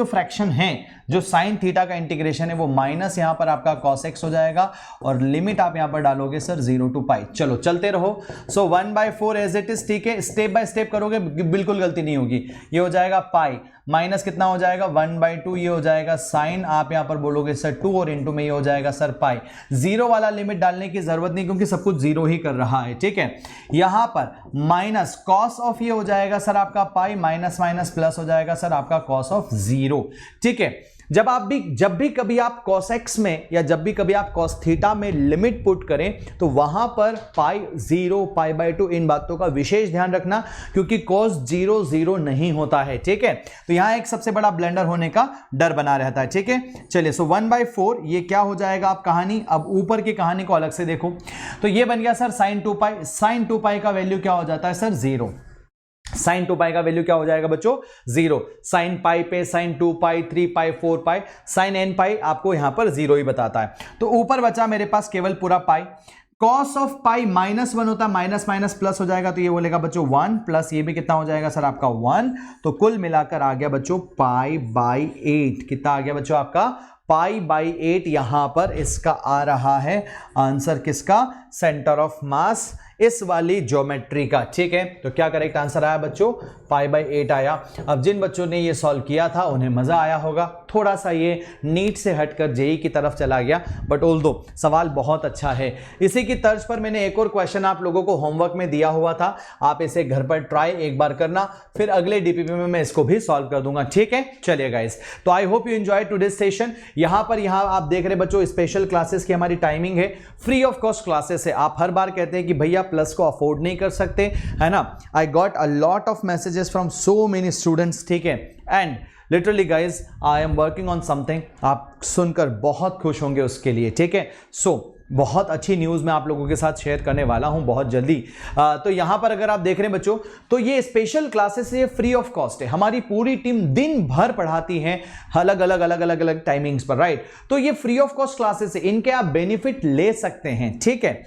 फ्रैक्शन है, जो साइन थीटा का इंटीग्रेशन है वो माइनस यहां पर आपका cos x हो जाएगा, और लिमिट आप यहां पर डालोगे सर 0 to पाई। चलो चलते रहो। सो 1/4 एज इट इज, ठीक है, स्टेप बाय स्टेप करोगे बिल्कुल गलती नहीं होगी। ये हो जाएगा पाई, माइनस कितना हो जाएगा 1/2, ये हो जाएगा साइन, आप यहां पर बोलोगे सर 2, और इंटू में ये हो जाएगा सर पाई। जीरो वाला लिमिट डालने की जरूरत नहीं क्योंकि सब कुछ जीरो ही कर रहा है, ठीक है। यहां पर माइनस कॉस ऑफ ये हो जाएगा सर आपका पाई, माइनस माइनस प्लस हो जाएगा सर आपका कॉस ऑफ 0, ठीक है। जब भी कभी आप cos x में या जब भी कभी आप cos थीटा में लिमिट पुट करें तो वहां पर पाई 0 पाई बाय 2 इन बातों का विशेष ध्यान रखना, क्योंकि cos 0 0 नहीं होता है, ठीक है। तो यहां एक सबसे बड़ा ब्लेंडर होने का डर बना रहता है, ठीक है। चलिए, सो 1/4 ये क्या हो जाएगा आप कहानी, अब ऊपर की कहानी को अलग से देखो तो ये बन गया सर sin 2 sin 2 का वैल्यू क्या हो जाता है सर 0। sin 2 का वैल्यू क्या हो जाएगा बच्चों 0। sin पाई पे sin 2 3 4 sin n आपको यहां पर 0 ही बताता है। तो ऊपर बचा मेरे पास केवल पूरा पाई। cos ऑफ पाई -1 होता है, माइनस माइनस प्लस हो जाएगा तो ये बोलेगा बच्चों 1 प्लस ये भी कितना हो जाएगा सर आपका 1। तो कुल मिलाकर आ गया बच्चों पाई बाई 8। कितना आ गया बच्चों आपका पाई बाई 8। यहां पर इसका आ रहा है आंसर किसका, सेंटर ऑफ मास इस वाली ज्योमेट्री का, ठीक है। तो क्या करेक्ट आंसर आया बच्चों, पाई बाई 8 आया। अब जिन बच्चों ने ये सॉल्व किया था उन्हें मजा आया होगा, थोड़ा सा ये नीट से हटकर जेई की तरफ चला गया, बट ऑल्दो सवाल बहुत अच्छा है। इसी की तर्ज पर मैंने एक और क्वेश्चन आप लोगों को होमवर्क में दिया हुआ था, आप इसे घर पर ट्राई एक बार करना, फिर अगले डीपीपी में मैं इसको भी सॉल्व कर दूंगा, ठीक है। चलिए गाइस, तो I hope you enjoy today's session. यहां आप देख रहे बच्चों स्पेशल क्लासेस की हमारी टाइमिंग है, फ्री ऑफ कॉस्ट क्लासेस है। आप हर बार कहते हैं कि भैया प्लस को अफोर्ड नहीं कर सकते, है ना। I got a lot of messages from so many students, ठीक है। And literally guys I am working on something, आप सुनकर बहुत खुश होंगे उसके लिए, ठीक है। सो बहुत अच्छी न्यूज़ मैं आप लोगों के साथ शेयर करने वाला हूं बहुत जल्दी। तो यहां पर अगर आप देख रहे हैं बच्चों, तो ये स्पेशल क्लासेस ये फ्री ऑफ कॉस्ट है। हमारी पूरी टीम दिन भर पढ़ाती है अलग अलग टाइमिंग्स पर, राइट। तो ये फ्री ऑफ कॉस्ट क्लासेस है, इनके आप बेनिफिट ले सकते हैं, ठीक है।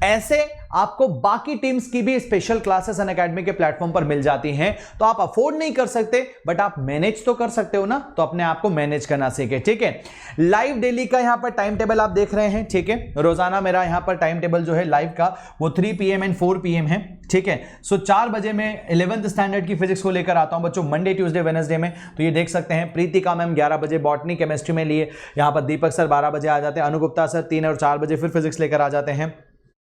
ऐसे आपको बाकी टीम्स की भी स्पेशल क्लासेस अनअकैडमी के प्लेटफॉर्म पर मिल जाती हैं। तो आप अफोर्ड नहीं कर सकते बट आप मैनेज तो कर सकते हो ना, तो अपने आप को मैनेज करना सीखे, ठीक है। लाइव डेली का यहां पर टाइम टेबल आप देख रहे हैं, ठीक है। रोजाना मेरा यहां पर टाइम टेबल जो है लाइव का वो 3 PM एंड 4 PM है, ठीक है। सो 4 बजे मैं 11th स्टैंडर्ड की फिजिक्स को लेकर आता हूं बच्चों, मंडे ट्यूसडे वेडनेसडे में। तो ये देख सकते हैं प्रीतिका मैम 11 बजे बॉटनी केमिस्ट्री में लिए, यहां पर दीपक सर 12 बजे आ जाते हैं, अनुगुप्ता सर 3 और 4 बजे फिर फिजिक्स लेकर आ जाते हैं,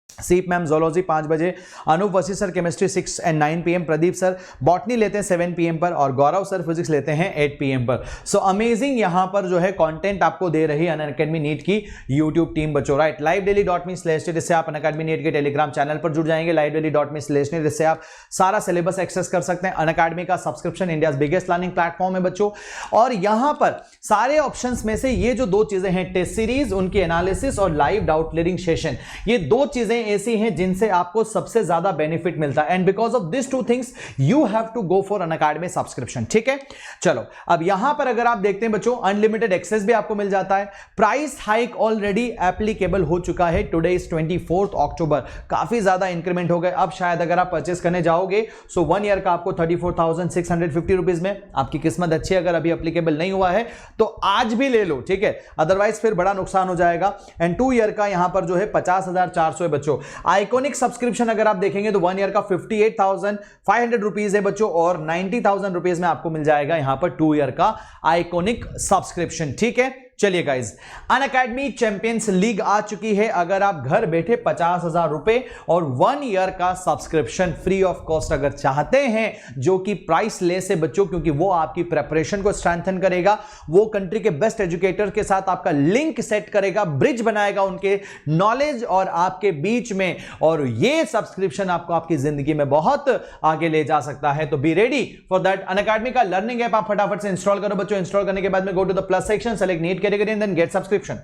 सीप मैम जोलॉजी 5 बजे, अनूप वसी sir chemistry 6 and 9 PM, Pradeep sir botany लेते हैं 7 PM पर और गौरव सर फिजिक्स लेते हैं 8 PM पर। सो अमेजिंग यहां पर जो है कंटेंट आपको दे रही है अनअकैडमी नीट की यूट्यूब टीम बच्चों, राइट। livedaily.me/net, इससे आप अनअकैडमी नीट के टेलीग्राम चैनल पर जुड़ जाएंगे। livedaily.me/net, इससे आप सारा सिलेबस एक्सेस कर सकते हैं। अनअकैडमी का subscription India biggest learning platform है बच्चों, और यहां पर सारे ऑप्शंस में से ये जो 2 चीजें हैं, टेस्ट सीरीज, उनकी एनालिसिस और लाइव डाउट क्लियरिंग सेशन, ये 2 चीजें ऐसी हैं जिनसे आपको सबसे ज्यादा बेनिफिट मिलता है। And because of this 2 things you have to go for Unacademy subscription, ठीक है। चलो, अब यहां पर अगर आप देखते हैं बच्चों, अनलिमिटेड एक्सेस भी आपको मिल जाता है। प्राइस हाइक ऑलरेडी एप्लीकेबल हो चुका है, टुडे इज 24 अक्टूबर, काफी ज्यादा इंक्रीमेंट हो गए। अब शायद अगर आप परचेस करने जाओगे सो 1 ईयर का आपको 34,650 रुपीज में, आपकी किस्मत अच्छी है, अगर अभी एप्लीकेबल नहीं हुआ है तो आज भी ले लो, ठीक है, अदरवाइज फिर बड़ा नुकसान हो जाएगा। एंड 2 ईयर का यहां पर जो है 50,400 है बच्चों। आइकॉनिक सब्सक्रिप्शन अगर आप देखेंगे तो 1 ईयर का 58,500 रुपीज है बच्चों, और 90,000 रुपीज में आपको मिल जाएगा यहां पर 2 ईयर का आइकॉनिक सब्सक्रिप्शन, ठीक है। चलिए गाइज, अनअकैडमी चैंपियंस लीग आ चुकी है। अगर आप घर बैठे 50,000 रुपए और 1 ईयर का सब्सक्रिप्शन फ्री ऑफ कॉस्ट अगर चाहते हैं, जो कि प्राइस लेस है बच्चों, क्योंकि वो आपकी प्रेपरेशन को स्ट्रेंथन करेगा, वो कंट्री के बेस्ट एजुकेटर के साथ आपका लिंक सेट करेगा, ब्रिज बनाएगा उनके नॉलेज और आपके बीच में, और ये सब्सक्रिप्शन आपको आपकी जिंदगी में बहुत आगे ले जा सकता है। तो be ready for that. Unacademy का लर्निंग ऐप आप फटाफट से इंस्टॉल करो बच्चों। इंस्टॉल करने के बाद में go to the plus section, select NEET category and then get subscription.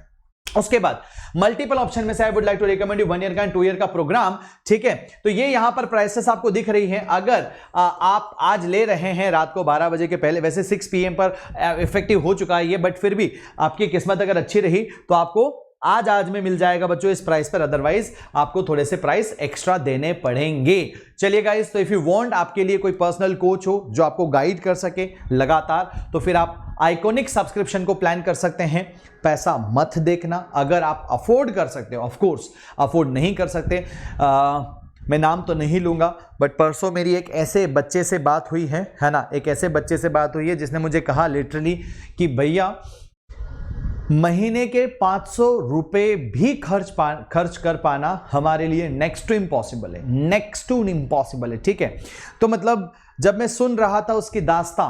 उसके बाद मल्टीपल ऑप्शन में से I would like to recommend you 1 year का एंड 2 ईयर का प्रोग्राम, ठीक है। तो ये यहां पर प्राइसेस आपको दिख रही हैं। अगर आप आज ले रहे हैं रात को 12 बजे के पहले, वैसे 6 PM पर इफेक्टिव हो चुका है ये, बट फिर भी आपकी किस्मत अगर अच्छी रही तो आपको आज में मिल जाएगा बच्चों इस प्राइस पर, अदरवाइज आपको थोड़े से प्राइस एक्स्ट्रा देने पड़ेंगे। चलिए गाइस, तो इफ यू वांट आपके लिए कोई पर्सनल कोच हो जो आपको गाइड कर सके लगातार, तो फिर आप आइकॉनिक सब्सक्रिप्शन को प्लान कर सकते हैं। पैसा मत देखना, अगर आप अफोर्ड कर सकते हो, ऑफ कोर्स अफोर्ड नहीं कर सकते, मैं नाम तो नहीं लूंगा, बट परसों मेरी एक ऐसे बच्चे से बात हुई है ना, एक ऐसे बच्चे से बात हुई है जिसने मुझे कहा लिटरली कि भैया महीने के 500 रुपए भी खर्च कर पाना हमारे लिए नेक्स्ट टू इम्पॉसिबल है, नेक्स्ट टू इम्पॉसिबल है, ठीक है। तो मतलब जब मैं सुन रहा था उसकी दास्तां,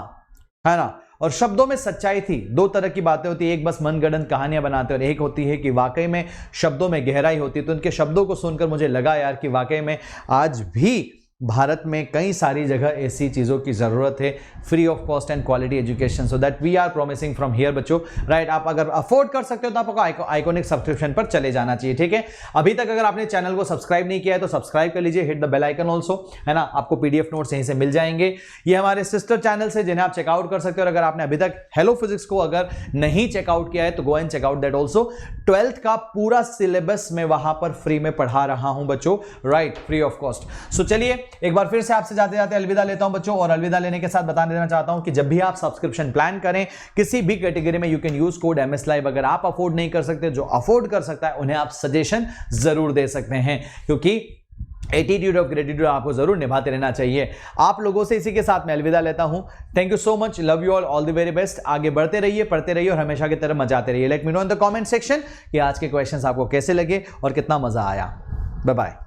है ना, और शब्दों में सच्चाई थी। दो तरह की बातें होती है, एक बस मनगढ़ंत कहानियां बनाते हैं और एक होती है कि वाकई में शब्दों में गहराई होती है। तो उनके शब्दों को सुनकर मुझे लगा यार कि वाकई में आज भी भारत में कई सारी जगह ऐसी चीज़ों की ज़रूरत है, free of cost and quality education, so that we are promising from here बच्चों, राइट। आप अगर अफोर्ड कर सकते हो तो आपको आइकॉनिक सब्सक्रिप्शन पर चले जाना चाहिए, ठीक है। अभी तक अगर आपने चैनल को सब्सक्राइब नहीं किया है तो सब्सक्राइब कर लीजिए, hit the bell icon also, है ना। आपको पीडीएफ नोट्स यहीं से मिल जाएंगे। ये हमारे सिस्टर चैनल से जिन्हें आप चेकआउट कर सकते हो। और अगर आपने अभी तक हेलो फिजिक्स को अगर नहीं चेकआउट किया है तो go and checkout that also. 12th का पूरा सिलेबस मैं वहां पर फ्री में पढ़ा रहा हूं बच्चों, राइट, फ्री ऑफ कॉस्ट। सो चलिए एक बार फिर से आपसे जाते जाते अलविदा लेता हूं बच्चों, और अलविदा लेने के साथ बता देना चाहता हूं कि जब भी आप सब्सक्रिप्शन प्लान करें किसी भी कैटेगरी में, you can use code MS Live। अगर आप अफोर्ड नहीं कर सकते, जो अफोर्ड कर सकता है उन्हें आप सजेशन जरूर दे सकते हैं, क्योंकि एटीट्यूड ऑफ ग्रेटिट्यूड आपको जरूर निभाते रहना चाहिए। आप लोगों से इसी के साथ मैं अलविदा लेता हूं। Thank you so much, love you all the very best. आगे बढ़ते रहिए, पढ़ते रहिए और हमेशा की तरह मजाते रहिए। Let me know in the comment section कि आज के क्वेश्चंस आपको कैसे लगे और कितना मजा आया। Bye bye.